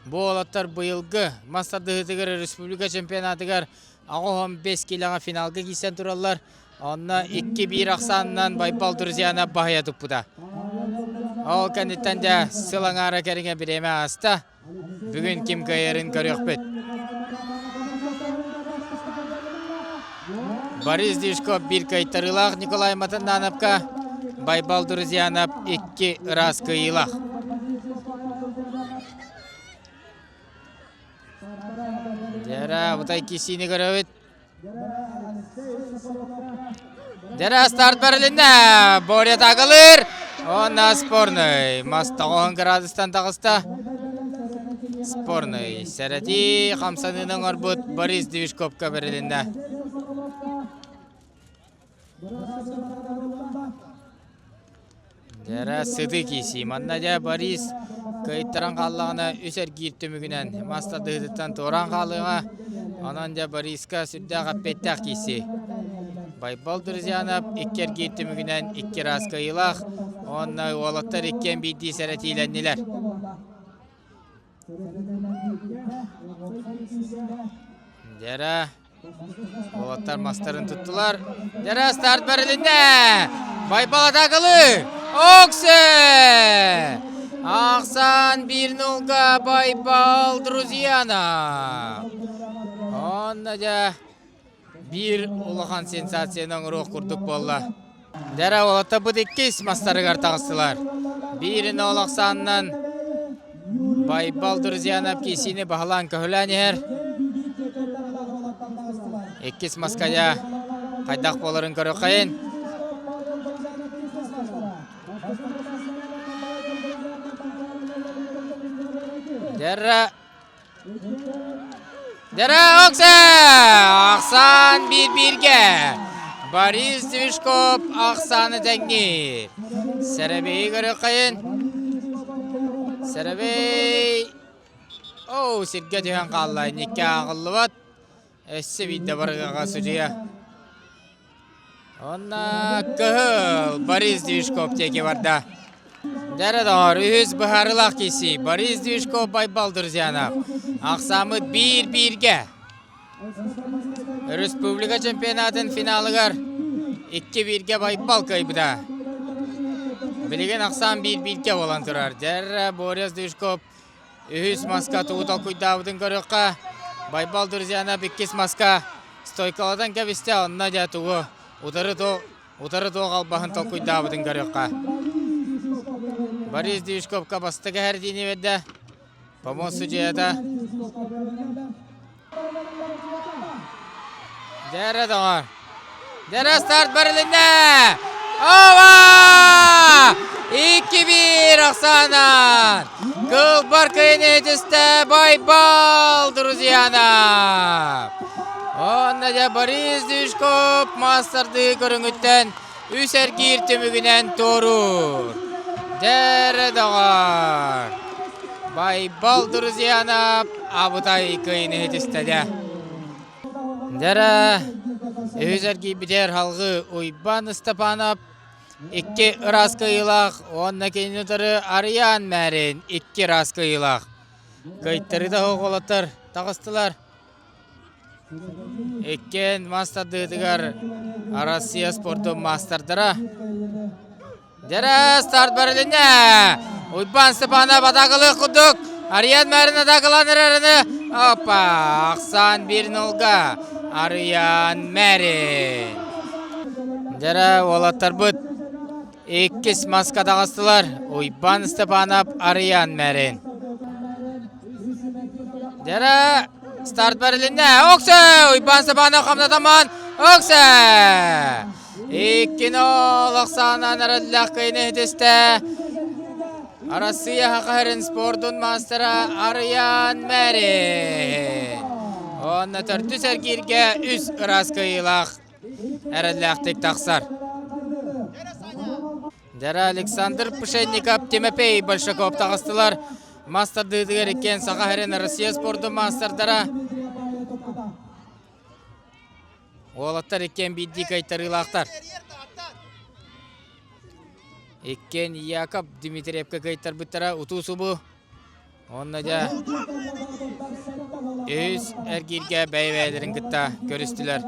Бұл олаттар бұйылғы мастарды ғытығыр республика чемпионатығар ағуғын 5 келаға финалғы кейсен тұралар. Онна 2-1 Ақсанынан Байбал Друзьянов бағая тұппыда. Ол кәнеттен де сылаңара кәріңе біреме аста. Бүгін кім көйерін көрек бет. Борис Движков 1 кайттарылақ Николай Матаннановқа. Байбал Друзьянов 2 раз кыйылақ. Дәрі бұтай кесіні көрәует. Дәрі старт бәрілінне. Боря тағылыр. Онна спорный. Мастағын градустан тағыста. Спорный. Сәрәті қамсанының орбұт Борис Движковқа бәрілінне. Дәрі сыды кесі. Маннада Борис кайттаран қаллағына өсер кирттімігінен мастады ғыдыттан торан қалыға. Ананда Бориска сүрді қаппеттәқ кесі. Байбал Друзьянов 2 кирттімігінен 2 раз кайылақ. Онна олаттар 2 бейді сәрәтейленнелер. Дәрі олаттар мастарын тұттылар. Дәрі старт бәрілінне. Байбал атағылы. Оксе! Ақсан 1-0-ға Байбал Друзьянов. Онна да bir улахан сенсацияның рух құрдық болла. Dere olata bu dikkis mastarı kartağısılar. Birini olaksandan Baybal Durziyanap kesini bahlan kahülani her. İkis maskaya kaydak boların körükayın. Dere oksa Aksan bir-birge Boris Divishkov Aksan'ı tengir Serebey'i körükayın. Serebey sirge tüyen kallayın nikah akıllı vat. Esse vidde barıgağa sucuya. Onna kıhıl Boris Divishkov teki varda. Dere doğru ühüz buharılak kesi Boris Divishkov Baybal Durziyanap. Aksamı bir-birge. Respublika Çempionatın finalıgar 2-1'ge Baybal kaybıda. Bilgen aksam bir-birge olan turar. Dere Boris Divishkov ühüz maska tuğutal kuydavudun körükka. Baybal Durziyanap 2 maska stoykaladan kebiste onna da tuğu. Utarı tuğu kalbahın tal kuydavudun körükka. Boris Divishkov'ka bastığı her dini vedde. Pamon sucuyada. Dere doğar. Dere start barılında. Ova! 2-1 Aksanan. Kıl barkayın etiste Baybal Durziyanap. Onda da Boris Divishkov masterdığı körüngütten üser girtimügünen torur. Dere doğar. Baybal Durziyanap abutay kıyını etistede. Dere üzer gibi der halgı Uyban Stepanov 2 ras kıyılak. Onna kendini tarı arayan merin 2 ras kıyılak. Kayıtları da hoğulatır tağıstılar. Ekken masterdıdıgar Arasiya sportu masterdıra. Dere start barılında. Uyban Stepanov adakılı kuduk. Arayan merin adakılanır arını. Hoppa Aksan 1-0'ga. Arayan merin. Dere olatar bud. 2 maska tağıstılar. Uyban Stepanov arayan merin. Dere start barılında. Oksa Uyban Stepanov kamdataman. Oksa 2-0 Aksan'dan arallah kıyını hediste. Arasiya Hakarin Sportun Master'a arayan merin. Onna törtü sergirge üs ıras kıyılak. Arallah tek taksar. Dere Alexander Pshennikov Timofey Bolshakov tağıstılar. Master dıdıgar iken Hakarin Arasiya Sportun Master'dara. Oğlatlar iken biddi kaytarılaktar. Ikken Yakov Dimitrievka kaytar bitara utusu bu. Onna da üz ergirge beyvelerin gıtta görüstüler.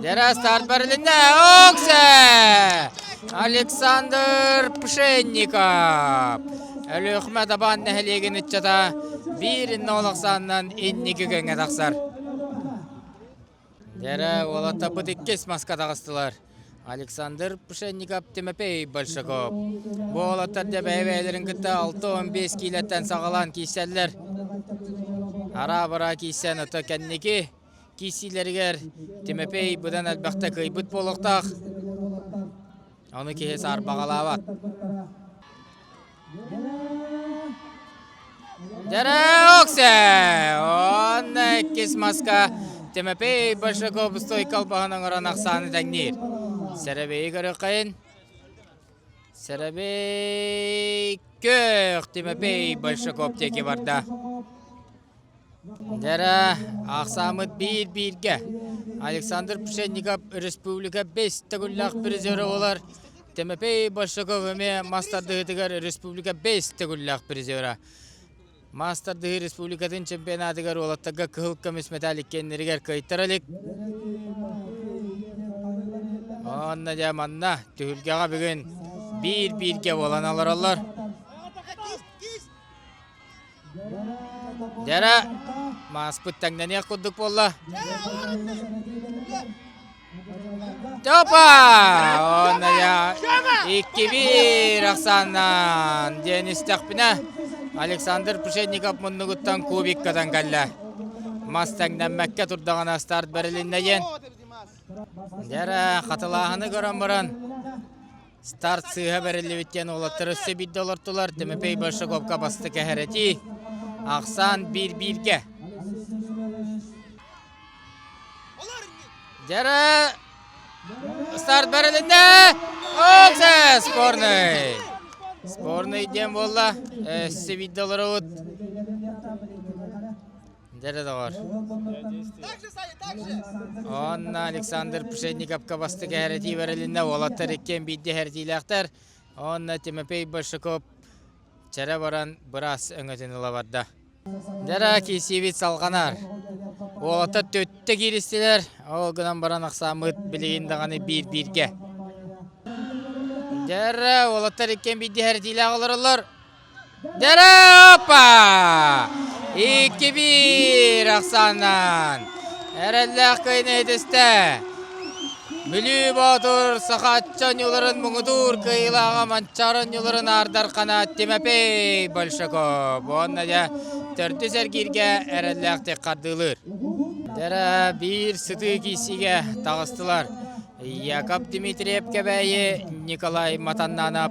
Dere start barılında oksa Alexander Pshennikov. Ölühme taban nehliğin içata 1-0 Aksan'dan 2 göğe taksar. Dere olata bu dikkes maska tağıstılar. Alexander Pshennikov Timofey Bolshakov. Bu olatlarda beyvelerin gıtta 6-15 kiletten sağalan kişiler. Ara kişen ota kendiki kişilerger Timofey budan elbette kıybıt boluqtaq. Onu ki sar bağalavat. Dere oksa. Onna 2 maska Timofey Bolshakov stoykal bağının oran Aksan'ı denir. Serebey'i körükayın. Serebey kök Timofey Bolshakov teki varda. Dere Aksamı 1-1'ge. Alexander Pshennikov Respublika 5 tegullak prizörü olar. Timofey Bolshakov öme Master dıhıdıgar Respublika 5 tegullak prizörü. Master dıhı Respublika'nın çempionatıgar olattaga kıhıl kamis metalik kendiriger kayıttaralik. Onna jamanna tühülgağa bugün 1-1'ge olan alır. Dere masput tangdaniya kuduk bolla. Topa! Onda ya 2-1 aksandan Deniz Takpina Aleksandr Püşennikov Munnuguttan kubik katan kalla. Mustang'dan Mekke turdağına start berilindeyen. Jara katılağını gören baran. Start sığha berilli bitten olattır üstü bidde olarttılar. Timopey Bolshakovka bastı kehereti. Aksan 1-1'ge. Jara start berilinde. Oksa spornay. Spornay diyen bolla. Üstü bidde olarut. Jara da var. Onna Aleksandr Püşennikovka bastı kehereti berilinde olattır ikken bidde hertiylekter. Onna Timopey Bolshakov çere baran biraz öngötünü lavadda. Jara kisivit salganar. Olata tötte giristiler. Olgunan baran aksamıt bileğin dağını 1-1'ge. Jara olatar ikken bidde hertiyle alırlar. Jara hoppa! 2-1 aksandan. Erellek kayını ediste. Mülü Batur sakatçan yolların muğudur kıyılağa mançarın yolların ardar kanat Timopey Bolshakov. Onna da törtü sergirge erellek tekkardılır. Dere bir sıtı kisiga tağıstılar. Yakov Dmitriev kebeyi Nikolay Matannanov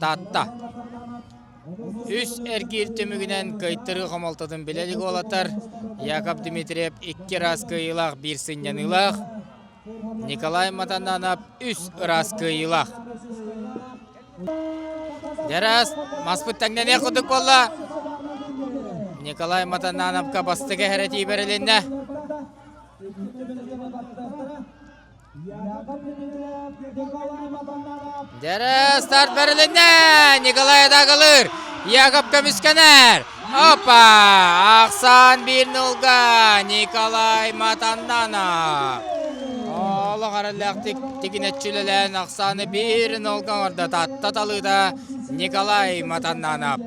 tatta. Üs ergir tümügünen kayıttırı komaltadın bilelik olatar. Yakov Dmitriev 2 ras kıyılaq bir sınyanılaq. Nikolay Matannanov üs ras kıyılaq. Deras maspıttan ne kuduk bolla. Nikolay Matannanovka bastı kehereti berilinde. Deras start berilinde. Nikolay da kalır. Yakov Komiskaner. Hoppa! Aksan 1-0'ga Nikolay Matannanov. Allah kararlaktik tikinetçülelen aksanı 1-0'ga orada tattalıda Nikolay Matannanov.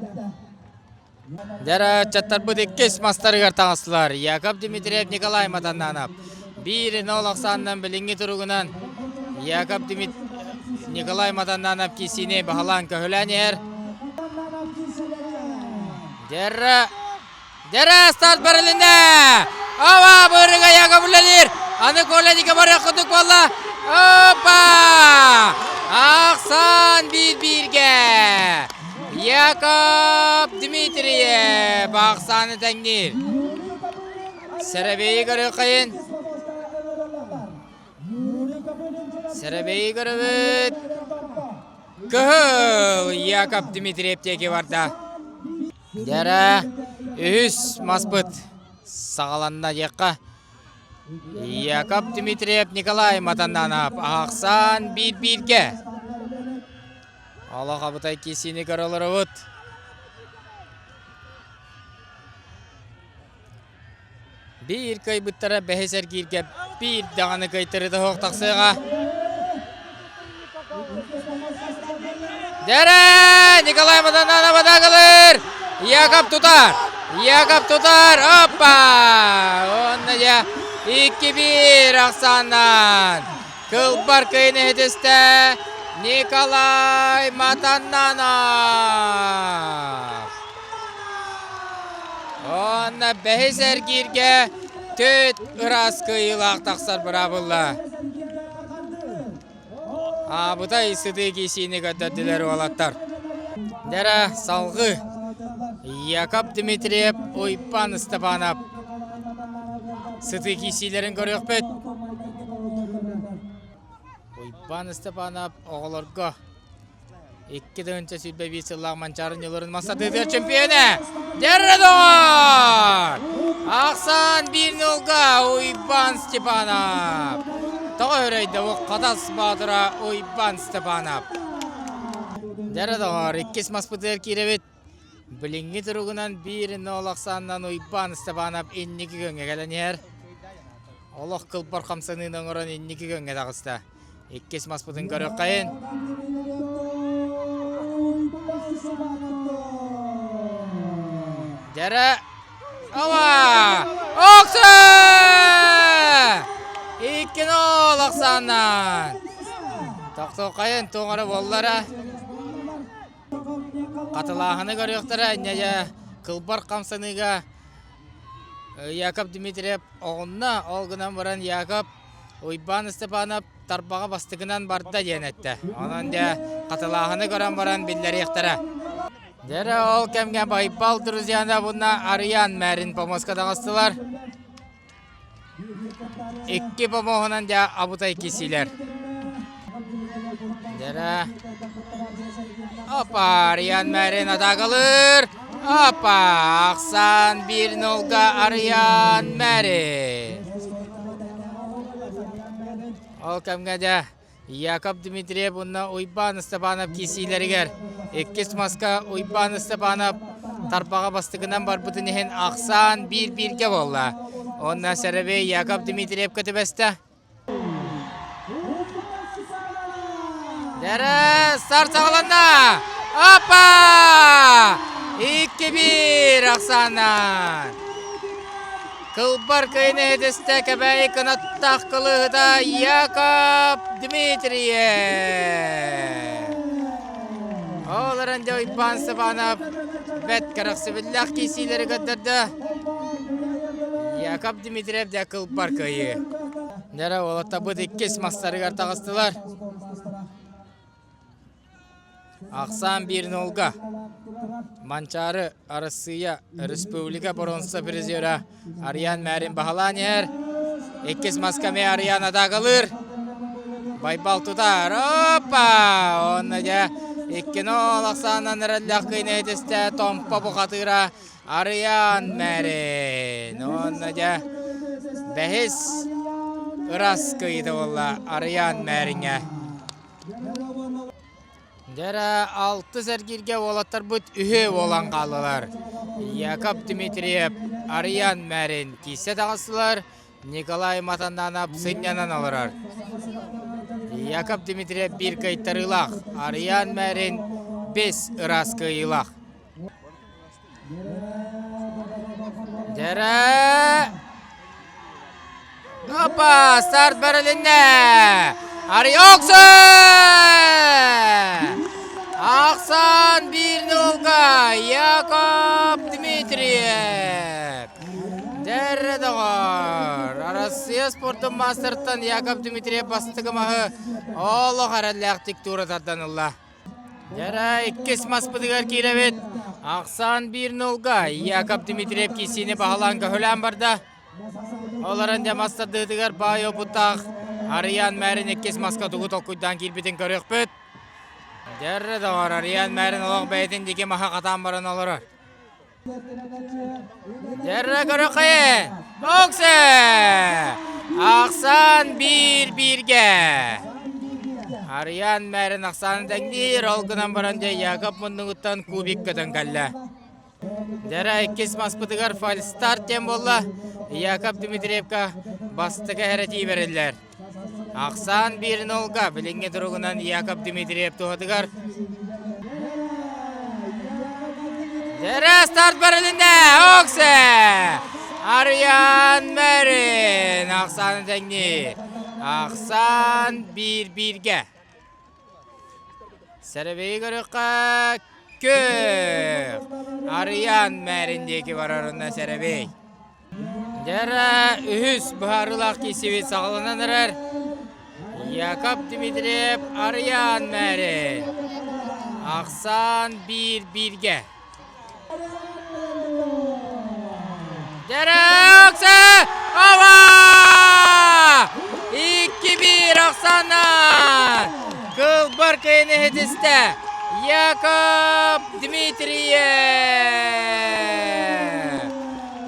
Dera çattar bu dikkes mastarı gartanısılar. Yakov Dmitriev Nikolay Matannanov. 1-0 aksandan bilingi turugunan Yakov Nikolay Matannanov kisini bahalan köhülen yer. Dera start berilinde. Ava buyruğa Yakov'ladir. Anı kolladı kabarı kuduk valla. Hoppa! Aksan 1-1'ge. Yakov Dmitriev aksanı tengir. Serebeyi görü kayın. Serebeyi görübüt. Kıhıl Yakov Dmitriev teki varda. Dera üs maspıt sağalanda yakka. Yakov Dmitriev Nikolay Matannanov aksan 1-1'ge. Allah kabutay kisini karalırıvıt. Bir kaybıttara beheser girge bir dağını kaytırı da hoq taqsıға. Dera Nikolay Matannanov da kalır. Yakov tutar. Yakov tutar. Hoppa! Onda ya 2-1 aksandan. Kılbar kıyını hediste Nikolay Matannanov. Onda beheser girge töt ıras kıyılaq taqsar bırabulla. Bu da sıdı kisini götürdüler olattar. Dera salgı. Yakov Dmitriev Oypan Stepanov. Sıdı kisilerin görüyor bet. Oypan Stepanov oğulurga. 2 önce sübbe bir sılaq mançarın yılların masadıdır çempiyonu. Dera doğar. Aksan 1-0'ga Oypan Stepanov. Tağı öreydi o kadas badıra Oypan Stepanov. Dera doğar. 2 maspıdır kirevit. Bilingi turugunan 1-0 aksandan Oypan Stepanov 52 gönge gelen yer. Allah kılpar kamsanından oran 52 gönge dağısta. 2 maspıdın görüyor kayın. Dera Ava! Oksa! İkkin ol Aksan'dan. Toqto kayın toğara bollara. Katılahını görüyorlar. Neye kılbar kamsanıga. Yakap Dimitriyev oğunna olgunan varan Yakap Uyban Stepanov tarpağa bastıgınan barda yenette. Onun da katılahını gören varan billeri ihtara. Dere ol kemge baybal Druzyan'da bunna arayan Merin Pomoska'da astılar. İki pomoğunan da abuta ikisiler. Dere. Hoppa arayan Merin ata kalır. Hoppa Aksan 1-0'ga arayan Merin. Ol kemge de Yakap Dimitriyev bunna Uyban Stepanov kisiyleriger. İkis maska Uyban Stepanov tarpağa bastıgından barbıtın ehen Aksan 1-1'ge bolla. Onna Serebey Yakap Dimitriyev katibeste. Dere start sağlanda. Hoppa! 2-1 Aksan'dan. Kılbar kayını hedeste kebeyi kanattaq kılıhda Yakap Dimitriyev. Oğların da Uyban Stepanov bet karaksı billah kisileri kattırdı. Yakap Dimitriyev de kılbar kayı. Nere olata bu dikkis masları kartağıstılar. Aksan 1-0'ga. Mançarı arasıya Respublika Boronsa Priziyora Arayan Merin Bahalanyer. İkis maskame Arayan ada kalır. Baybal tutar. Hoppa! Onu da 2-0 Aksan'dan nerellik kıyını ediste tompa bu katıra Arayan Merin. Onu da behis ıras kıydı valla Arayan Merin'e. Dere 6 sergirge olatar but ühe olan kalılar. Yakap Dimitriyev, Arayan Merin kise tağısılar. Nikolay Matandanap sınyanan alırar. Yakap Dimitriyev bir kayıttarılaq. Arayan Merin 5 ıras kıyılaq. Dere. Hoppa start Berlin'de. Aksan 1-0'ga Yakap Dimitriyev. Dere dağar. Arasıya sportun master'tan Yakap Dimitriyev bastığı mahı. Oğlu harallak diktura tartanıllah. Dere ikkis maspıdıgar kirevit. Aksan 1-0'ga Yakap Dimitriyev kisini bahalan kahülen barda. Oğların da master dıdıgar bayo putaq. Arayan Merin ikkis maska tuğu tokuydan kirbitin körük büt. Dere de var Arayan Merin olaq beytindeki maha katan baran olur. Dere körük kayı. Okse. Aksan 1-1'ge. Arayan Merin Aksan'ı dengdir. Olgunan baranda Yakap Mundungutan kubik katan kalla. Dere ikkis maspıdıgar fal start tem bolla. Yakap Dimitriyev'ka bastığı hereti verirler. Aksan 1-0'ga bilinge durugunan Yakap Dimitriyev tuhadıgar. Dere start Berlin'de. Okse. Arayan Merin. Aksan'ı dengdir. Aksan 1-1'ge. Serebeyi görükka kök. Arayan Merin'deki var arında Serebey. Dere ühüs buharılak kisivi sağlananırar. Yakap Dimitriyev, Arayan Merin. Aksan 1-1'ge. Dere Okse. Ava! 2-1 Aksan'dan. Kılbar kayını hediste. Yakap Dimitriyev.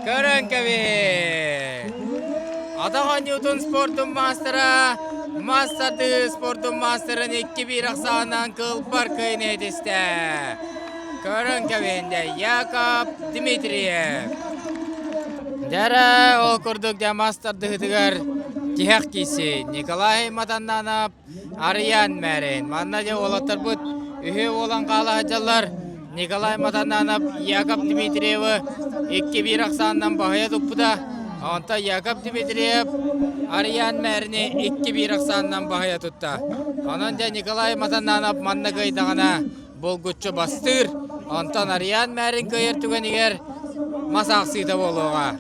Körün kevi. Adahan Newton sportun master'a. Master'dı sportun master'ın 2-1 Aksan'dan Kılbar kayını hediste. Körün kevinde Yakap Dimitriyev. Dere ol kurduk da master'dı hıdıgar. Tihak kisi Nikolay Matandanap, Arayan Merin. Mannaca olatır bud. Ühe olan kala hacallar. Nikolay Matandanap, Yakap Dimitriyev'i 2-1 Aksan'dan bahaya tuppuda. Онта Яков Дмитриев Ариан мәріне 2-1 ақсанынан бағая тұтта. Онан да Николай Матананов манна кайдағана болгутчу бастыр. Онтан Ариан мәрін көйер түгенігер масақсыйда болуға.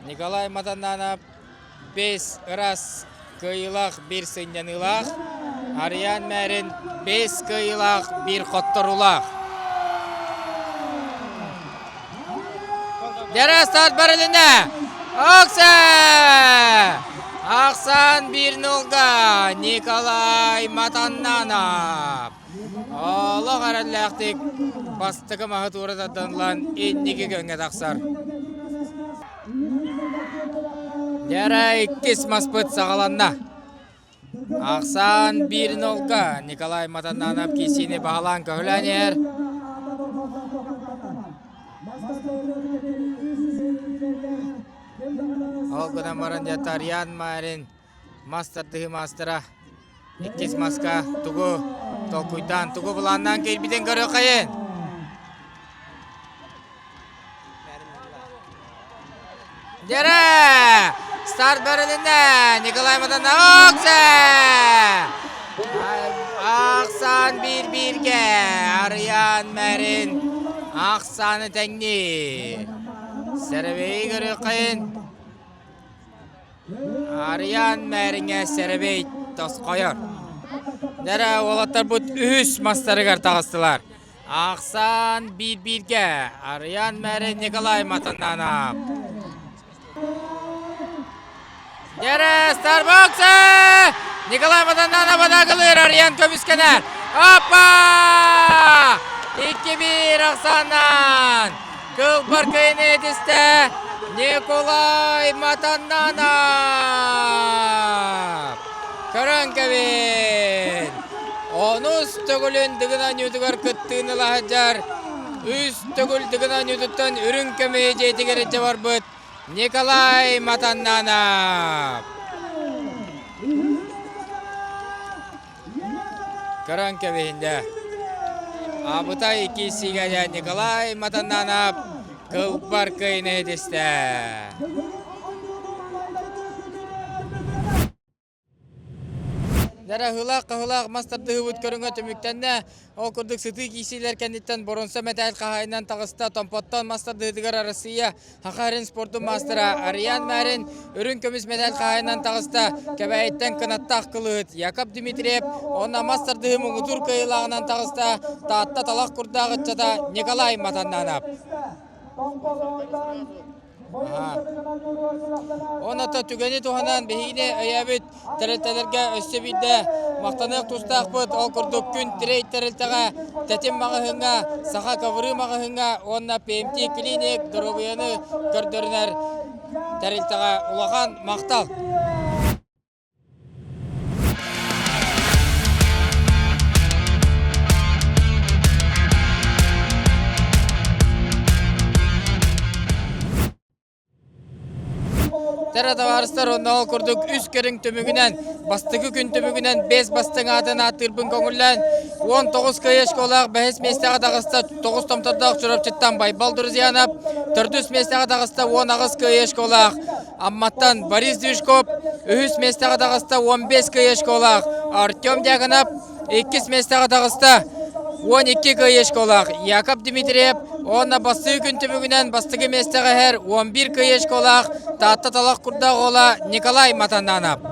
Николай Матананов 5 ырас кыйлақ 1 сынянылақ. Ариан мәрін 5 кыйлақ 1 қоттырулақ. Дәрі старт барылында. Ақсан 1-0-ға Николай Матананов. Олы қарадылақтық бастығы мағыт ұрададынлан еннеге көнге тақсар. Дәрі 2 маспыт сағаланна. Ақсан 1-0-ға Николай Матананов кесіне бағалан көхіләнер. Олгыдан баран жата Ариан мәрін мастардығы мастыра. 2 маска тугу толкуйдан тугу бұланнан келбіден көрі қайын. Дәрі! Старт бәрілінде Николай Матананов Ақсан 1-1-ге Ариан мәрін Ақсаны тәңні. Сәрбей көрі қайын. Ариан мәріңе сәрбей тос қойыр. Дәрі олаттар бұд үш мастарығар тағыстылар. Ақсан 1-1-ге Ариан мәрін Николай Матананов. Дәрі Старбоксы! Николай Матананов адағылыр Ариан көміскенер. Опа! 2-1 Ақсаннан. Кыл баркайын едісті Николай Матананов. Көрін кәбін. Оныз түгілін дығынан үдігар күттігіні лағаджар. Үз түгіл дығынан үдіттен үрін көмей жетігерінче бар бұд. Николай Матананов. Көрін кәбінде. Абыта 2-сіге Николай Матананов кылпар кайны десті. Дәрі ғылақ мастарды ғыбыт көріңі түміктенне оқырдық сұты кейсейлер кәндеттен бұрынса мәтәл қағайынан тағыста томпоттан мастарды ғыдығар арасыя Хақарын спортын мастыра Ариан мәрін үрін көміс мәтәл қағайынан тағыста кәбәйттен қынаттақ қылығыт Яков Дмитриев онна мастарды ғымы ұтыр қайылағынан тағыста таатта талақ құрдағыт жата Николай Матананов. Оната түгені туғанан бейіне әйәбіт тәрілтелерге өсі білді. Мақтанық тұстақ бұд, ол күрдік күн тірей тәрілтіға, тәтім мағығыңа, сақа кавыры мағығыңа, онна ПМТ клиник дұрубияны көрдірінер тәрілтіға ұлаған мақтал. Тәрі таварыстар онна ол күрдік үз керің төмігінен, бастығы күн төмігінен 5 бастың адын атырбын көңіллән, 19 көйеш қолақ, 5 местеға дағыста 9 томтырдақ жүріпчеттен байбал дұрызиянап, 4 местеға дағыста 10 көйеш қолақ, Амматтан Борис Дюшков, 3 местеға дағыста 15 көйеш қолақ, Артем Дягынап, 2 местеға дағыста 12 көйеш қолақ, Яков Дмитриев, онна бастығы күн түбігінен бастығы местеға әр 11 көйеш қолақ, таатта талақ құрда қола Николай Матананов.